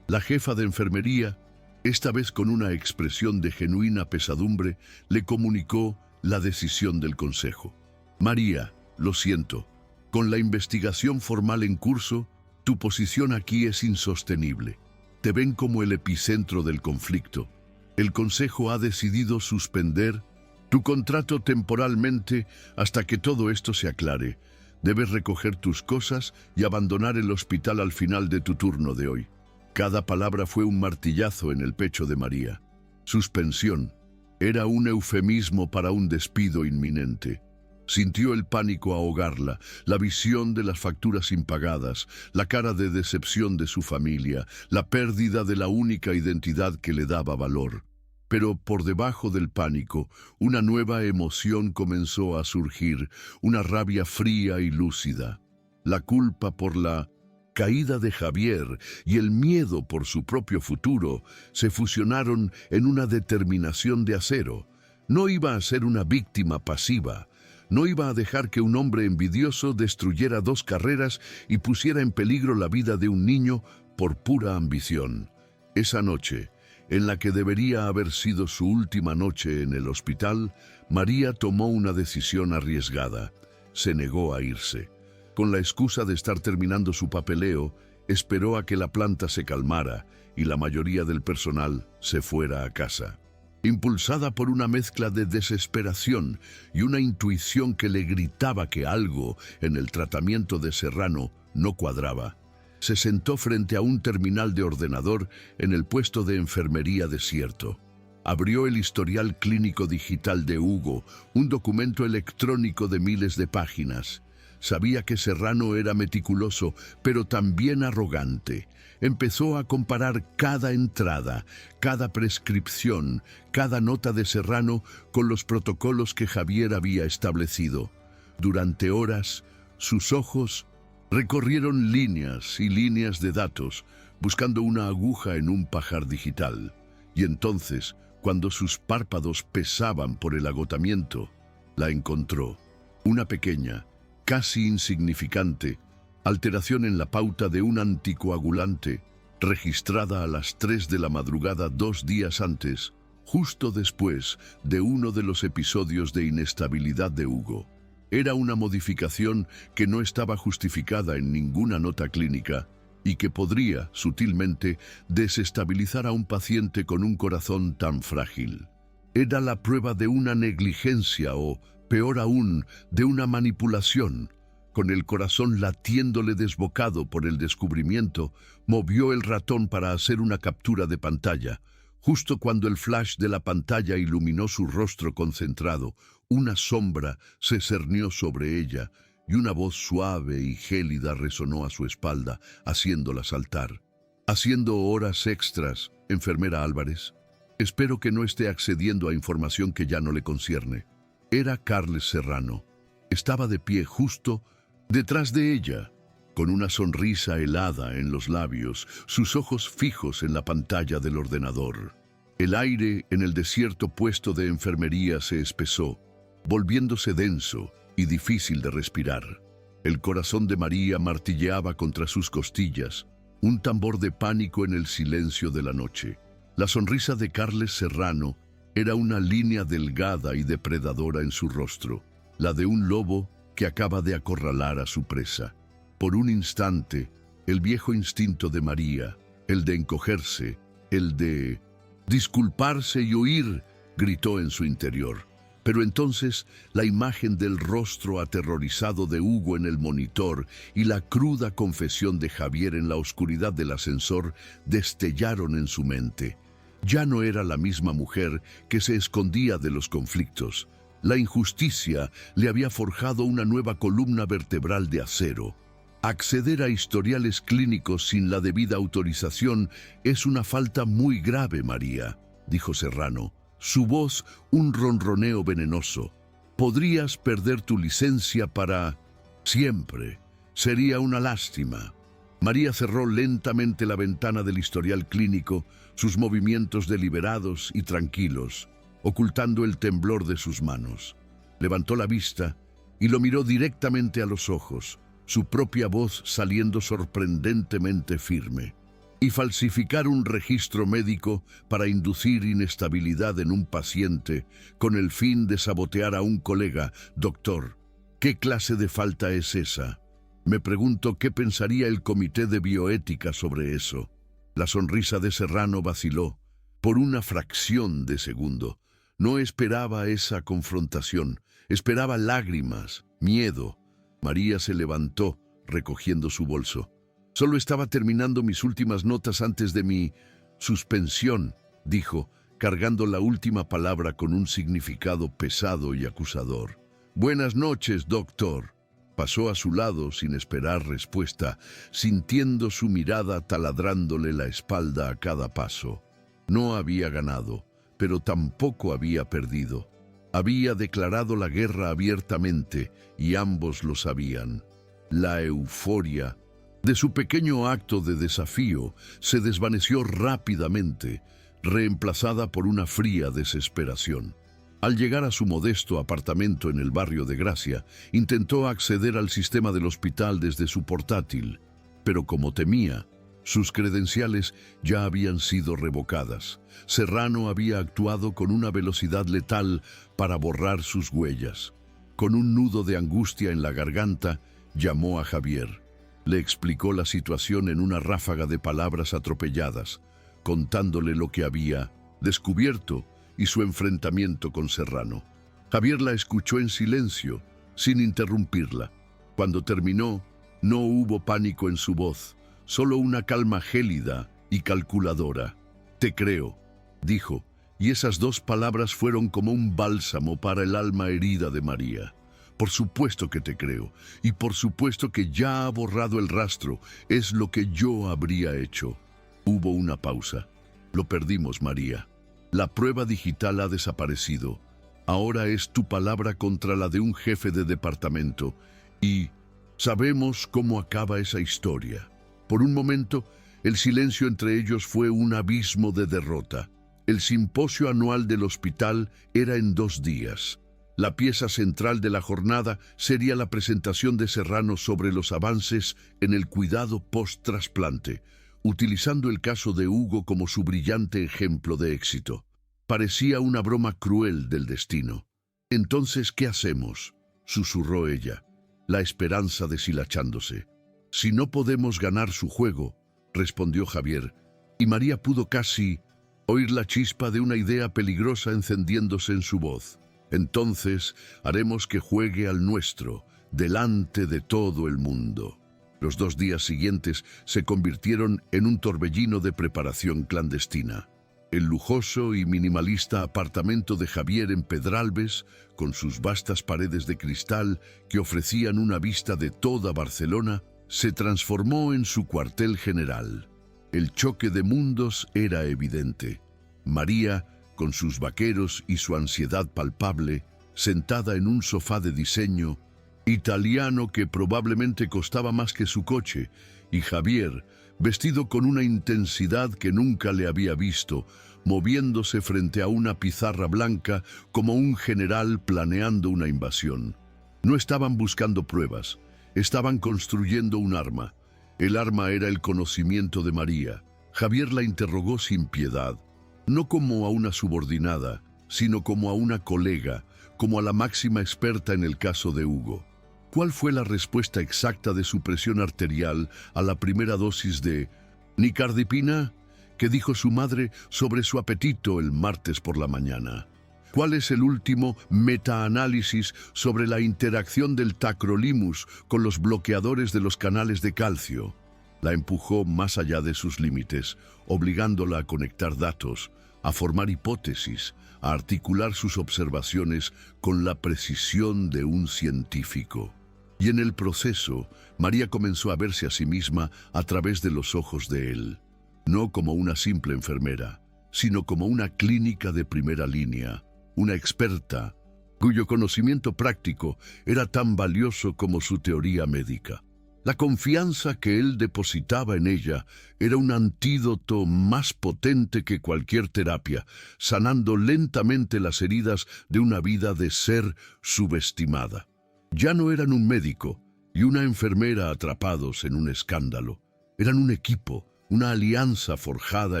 la jefa de enfermería. Esta vez, con una expresión de genuina pesadumbre, le comunicó la decisión del consejo. «María, lo siento, Con la investigación formal en curso, tu posición aquí es insostenible. Te ven como el epicentro del conflicto. El Consejo ha decidido suspender tu contrato temporalmente hasta que todo esto se aclare. Debes recoger tus cosas y abandonar el hospital al final de tu turno de hoy. Cada palabra fue un martillazo en el pecho de María. Suspensión era un eufemismo para un despido inminente. Sintió el pánico ahogarla, la visión de las facturas impagadas, la cara de decepción de su familia, la pérdida de la única identidad que le daba valor. Pero por debajo del pánico, una nueva emoción comenzó a surgir, una rabia fría y lúcida. La culpa por la caída de Javier y el miedo por su propio futuro se fusionaron en una determinación de acero. No iba a ser una víctima pasiva. No iba a dejar que un hombre envidioso destruyera 2 carreras y pusiera en peligro la vida de un niño por pura ambición. Esa noche, en la que debería haber sido su última noche en el hospital, María tomó una decisión arriesgada. Se negó a irse. Con la excusa de estar terminando su papeleo, esperó a que la planta se calmara y la mayoría del personal se fuera a casa. Impulsada por una mezcla de desesperación y una intuición que le gritaba que algo en el tratamiento de Serrano no cuadraba, se sentó frente a un terminal de ordenador en el puesto de enfermería desierto. Abrió el historial clínico digital de Hugo, un documento electrónico de miles de páginas. Sabía que Serrano era meticuloso, pero también arrogante. Empezó a comparar cada entrada, cada prescripción, cada nota de Serrano con los protocolos que Javier había establecido. Durante horas, sus ojos recorrieron líneas y líneas de datos, buscando una aguja en un pajar digital. Y entonces, cuando sus párpados pesaban por el agotamiento, la encontró. Una pequeña, casi insignificante, alteración en la pauta de un anticoagulante, registrada a las 3 de la madrugada 2 días antes, justo después de uno de los episodios de inestabilidad de Hugo. Era una modificación que no estaba justificada en ninguna nota clínica y que podría, sutilmente, desestabilizar a un paciente con un corazón tan frágil. Era la prueba de una negligencia o, peor aún, de una manipulación. Con el corazón latiéndole desbocado por el descubrimiento, movió el ratón para hacer una captura de pantalla. Justo cuando el flash de la pantalla iluminó su rostro concentrado, una sombra se cernió sobre ella y una voz suave y gélida resonó a su espalda, haciéndola saltar. «Haciendo horas extras, enfermera Álvarez. Espero que no esté accediendo a información que ya no le concierne». Era Carles Serrano. Estaba de pie justo detrás de ella, con una sonrisa helada en los labios, sus ojos fijos en la pantalla del ordenador. El aire en el desierto puesto de enfermería se espesó, volviéndose denso y difícil de respirar. El corazón de María martilleaba contra sus costillas, un tambor de pánico en el silencio de la noche. La sonrisa de Carles Serrano era una línea delgada y depredadora en su rostro, la de un lobo que acaba de acorralar a su presa. Por un instante, el viejo instinto de María, el de encogerse, el de disculparse y huir, gritó en su interior. Pero entonces la imagen del rostro aterrorizado de Hugo en el monitor y la cruda confesión de Javier en la oscuridad del ascensor destellaron en su mente. Ya no era la misma mujer que se escondía de los conflictos. La injusticia le había forjado una nueva columna vertebral de acero. Acceder a historiales clínicos sin la debida autorización es una falta muy grave, María, dijo Serrano. Su voz un ronroneo venenoso. Podrías perder tu licencia para siempre. Sería una lástima. María cerró lentamente la ventana del historial clínico, sus movimientos deliberados y tranquilos, ocultando el temblor de sus manos. Levantó la vista y lo miró directamente a los ojos, su propia voz saliendo sorprendentemente firme. Y falsificar un registro médico para inducir inestabilidad en un paciente con el fin de sabotear a un colega, doctor. ¿Qué clase de falta es esa? Me pregunto qué pensaría el Comité de Bioética sobre eso. La sonrisa de Serrano vaciló. Por una fracción de segundo. No esperaba esa confrontación. Esperaba lágrimas, miedo. María se levantó, recogiendo su bolso. Solo estaba terminando mis últimas notas antes de mi suspensión, dijo, cargando la última palabra con un significado pesado y acusador. Buenas noches, doctor. Pasó a su lado sin esperar respuesta, sintiendo su mirada taladrándole la espalda a cada paso. No había ganado, pero tampoco había perdido. Había declarado la guerra abiertamente y ambos lo sabían. La euforia de su pequeño acto de desafío se desvaneció rápidamente, reemplazada por una fría desesperación. Al llegar a su modesto apartamento en el barrio de Gracia, intentó acceder al sistema del hospital desde su portátil, pero como temía, sus credenciales ya habían sido revocadas. Serrano había actuado con una velocidad letal para borrar sus huellas. Con un nudo de angustia en la garganta, llamó a Javier. Le explicó la situación en una ráfaga de palabras atropelladas, contándole lo que había descubierto y su enfrentamiento con Serrano. Javier la escuchó en silencio, sin interrumpirla. Cuando terminó, no hubo pánico en su voz, solo una calma gélida y calculadora. «Te creo», dijo, y esas dos palabras fueron como un bálsamo para el alma herida de María. «Por supuesto que te creo, y por supuesto que ya ha borrado el rastro, es lo que yo habría hecho». Hubo una pausa. «Lo perdimos, María. La prueba digital ha desaparecido. Ahora es tu palabra contra la de un jefe de departamento, y sabemos cómo acaba esa historia». Por un momento, el silencio entre ellos fue un abismo de derrota. El simposio anual del hospital era en 2 días. La pieza central de la jornada sería la presentación de Serrano sobre los avances en el cuidado post-trasplante, utilizando el caso de Hugo como su brillante ejemplo de éxito. Parecía una broma cruel del destino. «Entonces, ¿qué hacemos?», susurró ella, la esperanza deshilachándose. «Si no podemos ganar su juego», respondió Javier, y María pudo casi oír la chispa de una idea peligrosa encendiéndose en su voz. «Entonces haremos que juegue al nuestro, delante de todo el mundo». Los 2 días siguientes se convirtieron en un torbellino de preparación clandestina. El lujoso y minimalista apartamento de Javier en Pedralbes, con sus vastas paredes de cristal que ofrecían una vista de toda Barcelona, se transformó en su cuartel general. El choque de mundos era evidente. María, con sus vaqueros y su ansiedad palpable, sentada en un sofá de diseño italiano que probablemente costaba más que su coche, y Javier, vestido con una intensidad que nunca le había visto, moviéndose frente a una pizarra blanca como un general planeando una invasión. No estaban buscando pruebas, estaban construyendo un arma. El arma era el conocimiento de María. Javier la interrogó sin piedad, no como a una subordinada, sino como a una colega, como a la máxima experta en el caso de Hugo. ¿Cuál fue la respuesta exacta de su presión arterial a la primera dosis de nicardipina que dijo su madre sobre su apetito el martes por la mañana? ¿Cuál es el último metaanálisis sobre la interacción del tacrolimus con los bloqueadores de los canales de calcio? La empujó más allá de sus límites, obligándola a conectar datos, a formar hipótesis, a articular sus observaciones con la precisión de un científico. Y en el proceso, María comenzó a verse a sí misma a través de los ojos de él, no como una simple enfermera, sino como una clínica de primera línea, una experta cuyo conocimiento práctico era tan valioso como su teoría médica. La confianza que él depositaba en ella era un antídoto más potente que cualquier terapia, sanando lentamente las heridas de una vida de ser subestimada. Ya no eran un médico y una enfermera atrapados en un escándalo. Eran un equipo, una alianza forjada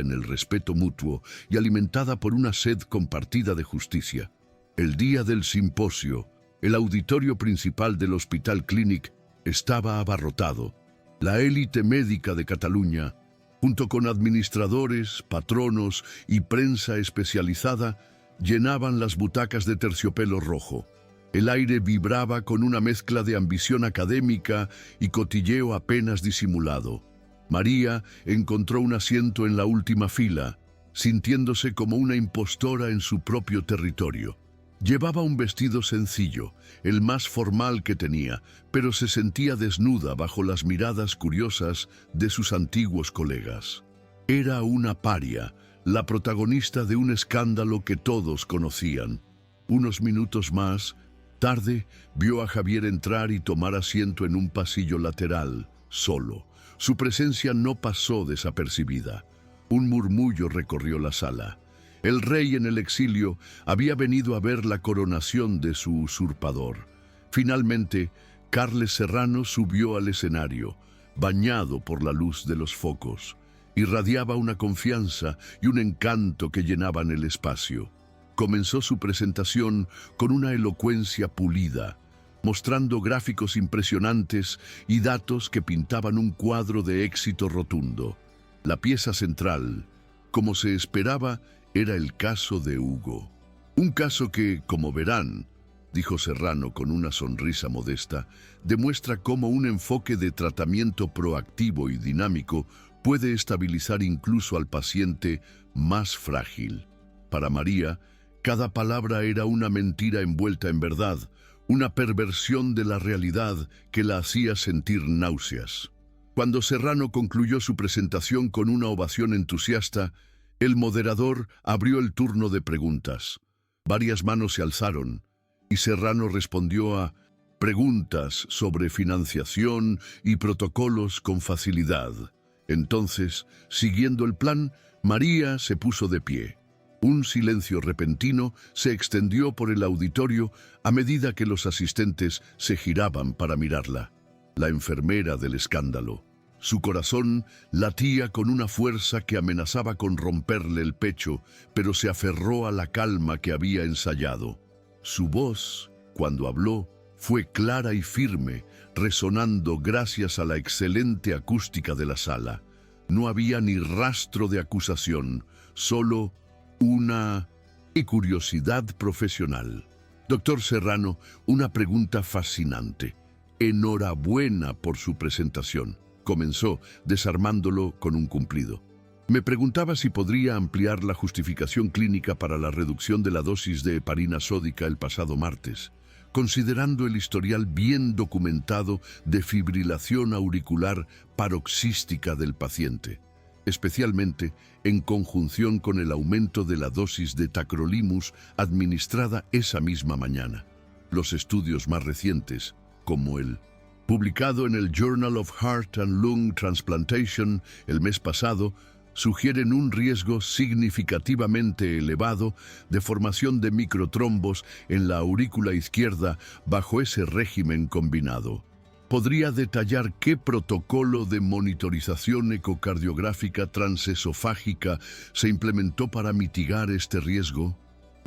en el respeto mutuo y alimentada por una sed compartida de justicia. El día del simposio, El auditorio principal del Hospital Clínic estaba abarrotado. La élite médica de Cataluña, junto con administradores, patronos y prensa especializada, llenaban las butacas de terciopelo rojo. El aire vibraba con una mezcla de ambición académica y cotilleo apenas disimulado. María encontró un asiento en la última fila, sintiéndose como una impostora en su propio territorio. Llevaba un vestido sencillo, el más formal que tenía, pero se sentía desnuda bajo las miradas curiosas de sus antiguos colegas. Era una paria, la protagonista de un escándalo que todos conocían. Unos minutos más tarde, vio a Javier entrar y tomar asiento en un pasillo lateral, solo. Su presencia no pasó desapercibida. Un murmullo recorrió la sala. El rey en el exilio había venido a ver la coronación de su usurpador. Finalmente, Carles Serrano subió al escenario, bañado por la luz de los focos. Irradiaba una confianza y un encanto que llenaban el espacio. Comenzó su presentación con una elocuencia pulida, mostrando gráficos impresionantes y datos que pintaban un cuadro de éxito rotundo. La pieza central, como se esperaba, era el caso de Hugo. Un caso que, como verán, dijo Serrano con una sonrisa modesta, demuestra cómo un enfoque de tratamiento proactivo y dinámico puede estabilizar incluso al paciente más frágil. Para María, cada palabra era una mentira envuelta en verdad, una perversión de la realidad que la hacía sentir náuseas. Cuando Serrano concluyó su presentación con una ovación entusiasta, el moderador abrió el turno de preguntas. Varias manos se alzaron y Serrano respondió a preguntas sobre financiación y protocolos con facilidad. Entonces, siguiendo el plan, María se puso de pie. Un silencio repentino se extendió por el auditorio a medida que los asistentes se giraban para mirarla. La enfermera del escándalo. Su corazón latía con una fuerza que amenazaba con romperle el pecho, pero se aferró a la calma que había ensayado. Su voz, cuando habló, fue clara y firme, resonando gracias a la excelente acústica de la sala. No había ni rastro de acusación, solo una curiosidad profesional. Doctor Serrano, una pregunta fascinante. Enhorabuena por su presentación. Comenzó, desarmándolo con un cumplido. Me preguntaba si podría ampliar la justificación clínica para la reducción de la dosis de heparina sódica el pasado martes, considerando el historial bien documentado de fibrilación auricular paroxística del paciente, especialmente en conjunción con el aumento de la dosis de tacrolimus administrada esa misma mañana. Los estudios más recientes, como el publicado en el Journal of Heart and Lung Transplantation el mes pasado, sugieren un riesgo significativamente elevado de formación de microtrombos en la aurícula izquierda bajo ese régimen combinado. ¿Podría detallar qué protocolo de monitorización ecocardiográfica transesofágica se implementó para mitigar este riesgo?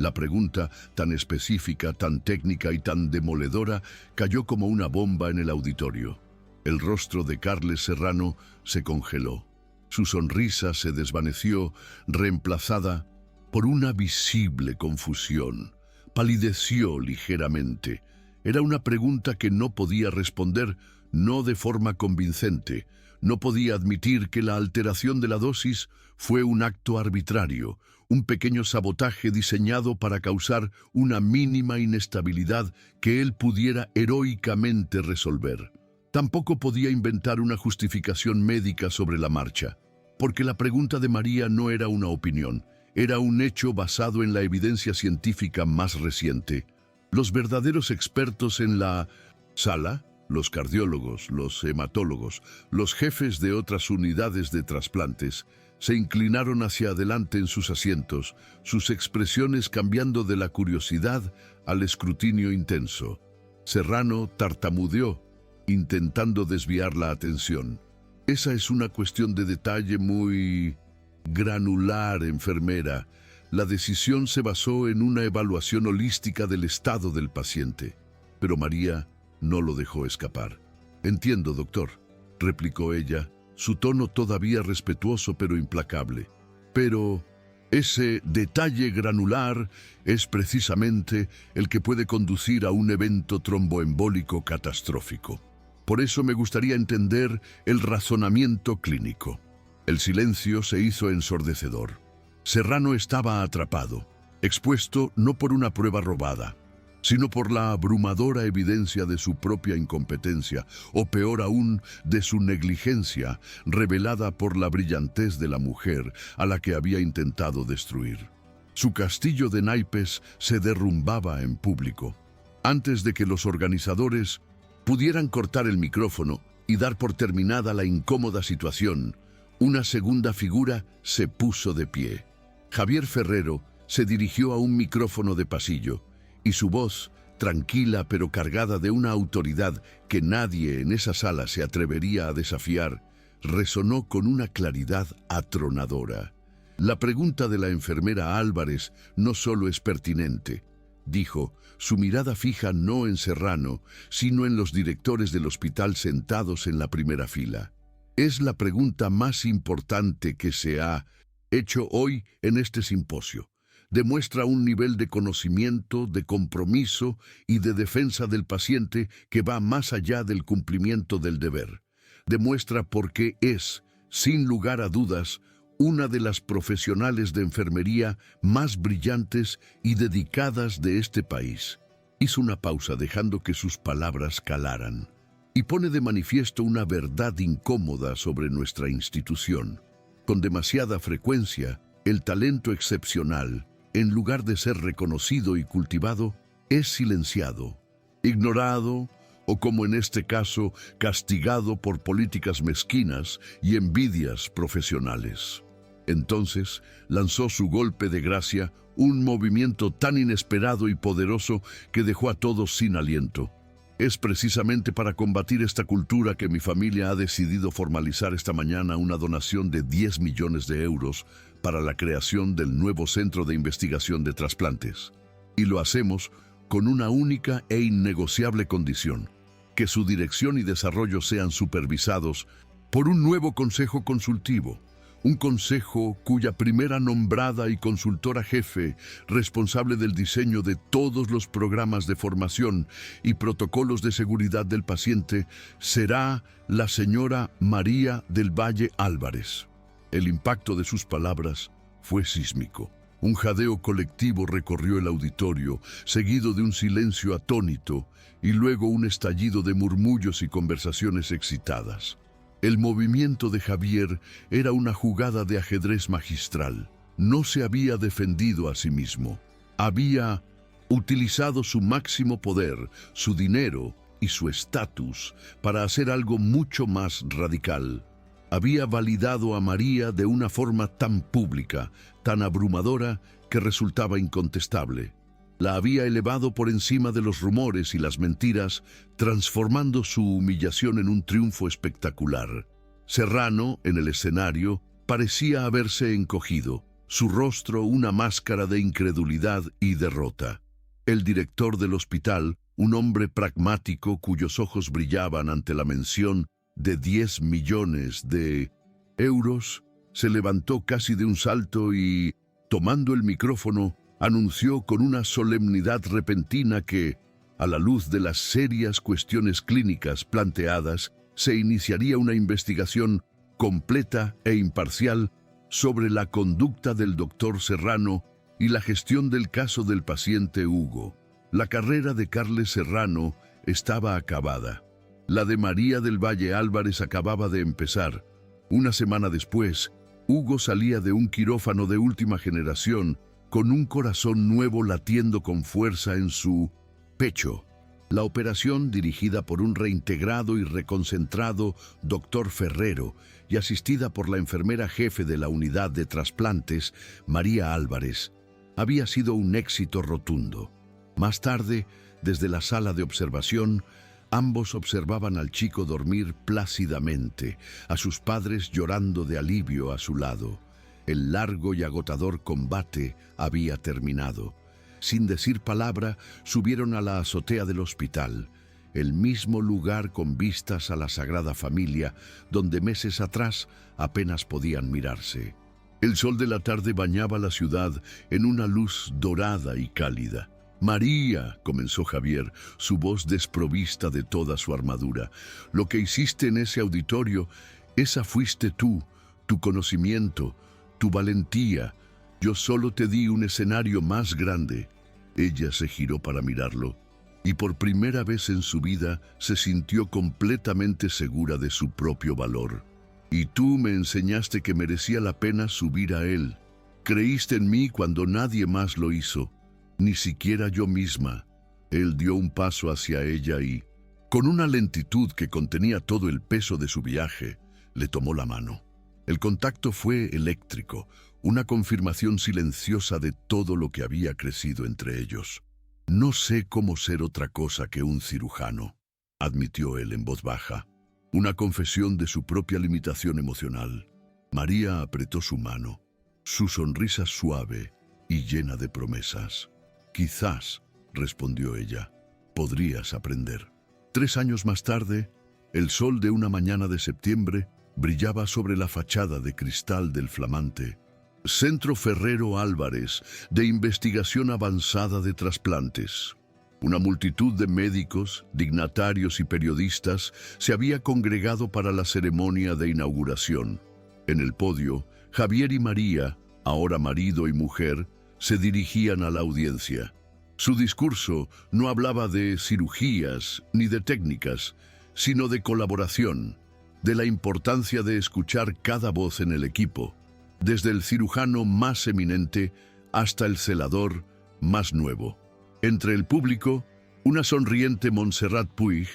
La pregunta, tan específica, tan técnica y tan demoledora, cayó como una bomba en el auditorio. El rostro de Carles Serrano se congeló. Su sonrisa se desvaneció, reemplazada por una visible confusión. Palideció ligeramente. Era una pregunta que no podía responder, no de forma convincente. No podía admitir que la alteración de la dosis fue un acto arbitrario, un pequeño sabotaje diseñado para causar una mínima inestabilidad que él pudiera heroicamente resolver. Tampoco podía inventar una justificación médica sobre la marcha, porque la pregunta de María no era una opinión, era un hecho basado en la evidencia científica más reciente. Los verdaderos expertos en la sala, los cardiólogos, los hematólogos, los jefes de otras unidades de trasplantes, se inclinaron hacia adelante en sus asientos, sus expresiones cambiando de la curiosidad al escrutinio intenso. Serrano tartamudeó, intentando desviar la atención. Esa es una cuestión de detalle muy granular, enfermera. La decisión se basó en una evaluación holística del estado del paciente. Pero María no lo dejó escapar. «Entiendo, doctor», replicó ella, su tono todavía respetuoso pero implacable. «Pero ese detalle granular es precisamente el que puede conducir a un evento tromboembólico catastrófico. Por eso me gustaría entender el razonamiento clínico». El silencio se hizo ensordecedor. Serrano estaba atrapado, expuesto no por una prueba robada, sino por la abrumadora evidencia de su propia incompetencia, o peor aún, de su negligencia, revelada por la brillantez de la mujer a la que había intentado destruir. Su castillo de naipes se derrumbaba en público. Antes de que los organizadores pudieran cortar el micrófono y dar por terminada la incómoda situación, una segunda figura se puso de pie. Javier Ferrero se dirigió a un micrófono de pasillo, y su voz, tranquila pero cargada de una autoridad que nadie en esa sala se atrevería a desafiar, resonó con una claridad atronadora. «La pregunta de la enfermera Álvarez no solo es pertinente», dijo, su mirada fija no en Serrano, sino en los directores del hospital sentados en la primera fila. «Es la pregunta más importante que se ha hecho hoy en este simposio. Demuestra un nivel de conocimiento, de compromiso y de defensa del paciente que va más allá del cumplimiento del deber. Demuestra por qué es, sin lugar a dudas, una de las profesionales de enfermería más brillantes y dedicadas de este país». Hizo una pausa dejando que sus palabras calaran. «Y pone de manifiesto una verdad incómoda sobre nuestra institución. Con demasiada frecuencia, el talento excepcional, en lugar de ser reconocido y cultivado, es silenciado, ignorado o, como en este caso, castigado por políticas mezquinas y envidias profesionales». Entonces lanzó su golpe de gracia, un movimiento tan inesperado y poderoso que dejó a todos sin aliento. «Es precisamente para combatir esta cultura que mi familia ha decidido formalizar esta mañana una donación de 10 millones de euros para la creación del nuevo Centro de Investigación de Trasplantes. Y lo hacemos con una única e innegociable condición: que su dirección y desarrollo sean supervisados por un nuevo consejo consultivo. Un consejo cuya primera nombrada y consultora jefe, responsable del diseño de todos los programas de formación y protocolos de seguridad del paciente, será la señora María del Valle Álvarez». El impacto de sus palabras fue sísmico. Un jadeo colectivo recorrió el auditorio, seguido de un silencio atónito y luego un estallido de murmullos y conversaciones excitadas. El movimiento de Javier era una jugada de ajedrez magistral. No se había defendido a sí mismo. Había utilizado su máximo poder, su dinero y su estatus para hacer algo mucho más radical. Había validado a María de una forma tan pública, tan abrumadora, que resultaba incontestable. La había elevado por encima de los rumores y las mentiras, transformando su humillación en un triunfo espectacular. Serrano, en el escenario, parecía haberse encogido, su rostro una máscara de incredulidad y derrota. El director del hospital, un hombre pragmático cuyos ojos brillaban ante la mención de 10 millones de euros, se levantó casi de un salto y, tomando el micrófono, anunció con una solemnidad repentina que, a la luz de las serias cuestiones clínicas planteadas, se iniciaría una investigación completa e imparcial sobre la conducta del doctor Serrano y la gestión del caso del paciente Hugo. La carrera de Carles Serrano estaba acabada. La de María del Valle Álvarez acababa de empezar. Una semana después, Hugo salía de un quirófano de última generación con un corazón nuevo latiendo con fuerza en su pecho. La operación, dirigida por un reintegrado y reconcentrado doctor Ferrero y asistida por la enfermera jefe de la unidad de trasplantes, María Álvarez, había sido un éxito rotundo. Más tarde, desde la sala de observación, ambos observaban al chico dormir plácidamente, a sus padres llorando de alivio a su lado. El largo y agotador combate había terminado. Sin decir palabra, subieron a la azotea del hospital, el mismo lugar con vistas a la Sagrada Familia, donde meses atrás apenas podían mirarse. El sol de la tarde bañaba la ciudad en una luz dorada y cálida. «María», comenzó Javier, su voz desprovista de toda su armadura, «lo que hiciste en ese auditorio, esa fuiste tú, tu conocimiento, tu valentía. Yo solo te di un escenario más grande». Ella se giró para mirarlo, y por primera vez en su vida se sintió completamente segura de su propio valor. «Y tú me enseñaste que merecía la pena subir a él. Creíste en mí cuando nadie más lo hizo, ni siquiera yo misma». Él dio un paso hacia ella y, con una lentitud que contenía todo el peso de su viaje, le tomó la mano. El contacto fue eléctrico, una confirmación silenciosa de todo lo que había crecido entre ellos. «No sé cómo ser otra cosa que un cirujano», admitió él en voz baja, una confesión de su propia limitación emocional. María apretó su mano, su sonrisa suave y llena de promesas. «Quizás», respondió ella, «podrías aprender». 3 años más tarde, el sol de una mañana de septiembre brillaba sobre la fachada de cristal del flamante Centro Ferrero Álvarez de Investigación Avanzada de Trasplantes. Una multitud de médicos, dignatarios y periodistas se había congregado para la ceremonia de inauguración. En el podio, Javier y María, ahora marido y mujer, se dirigían a la audiencia. Su discurso no hablaba de cirugías ni de técnicas, sino de colaboración, de la importancia de escuchar cada voz en el equipo, desde el cirujano más eminente hasta el celador más nuevo. Entre el público, una sonriente Montserrat Puig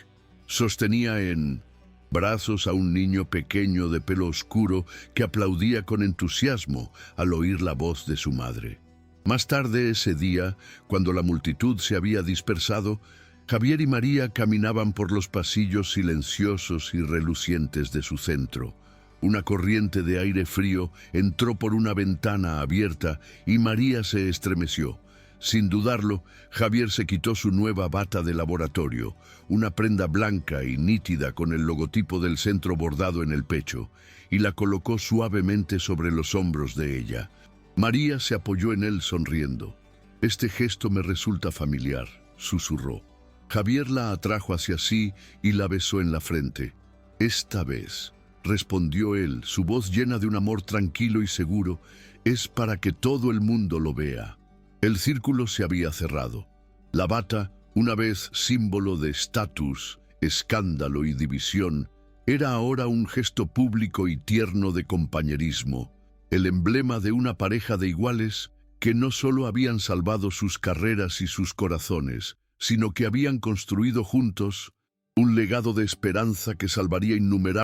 sostenía en brazos a un niño pequeño de pelo oscuro que aplaudía con entusiasmo al oír la voz de su madre. Más tarde ese día, cuando la multitud se había dispersado, Javier y María caminaban por los pasillos silenciosos y relucientes de su centro. Una corriente de aire frío entró por una ventana abierta y María se estremeció. Sin dudarlo, Javier se quitó su nueva bata de laboratorio, una prenda blanca y nítida con el logotipo del centro bordado en el pecho, y la colocó suavemente sobre los hombros de ella. María se apoyó en él sonriendo. «Este gesto me resulta familiar», susurró. Javier la atrajo hacia sí y la besó en la frente. «Esta vez», respondió él, su voz llena de un amor tranquilo y seguro, «es para que todo el mundo lo vea». El círculo se había cerrado. La bata, una vez símbolo de estatus, escándalo y división, era ahora un gesto público y tierno de compañerismo, el emblema de una pareja de iguales que no solo habían salvado sus carreras y sus corazones, sino que habían construido juntos un legado de esperanza que salvaría innumerables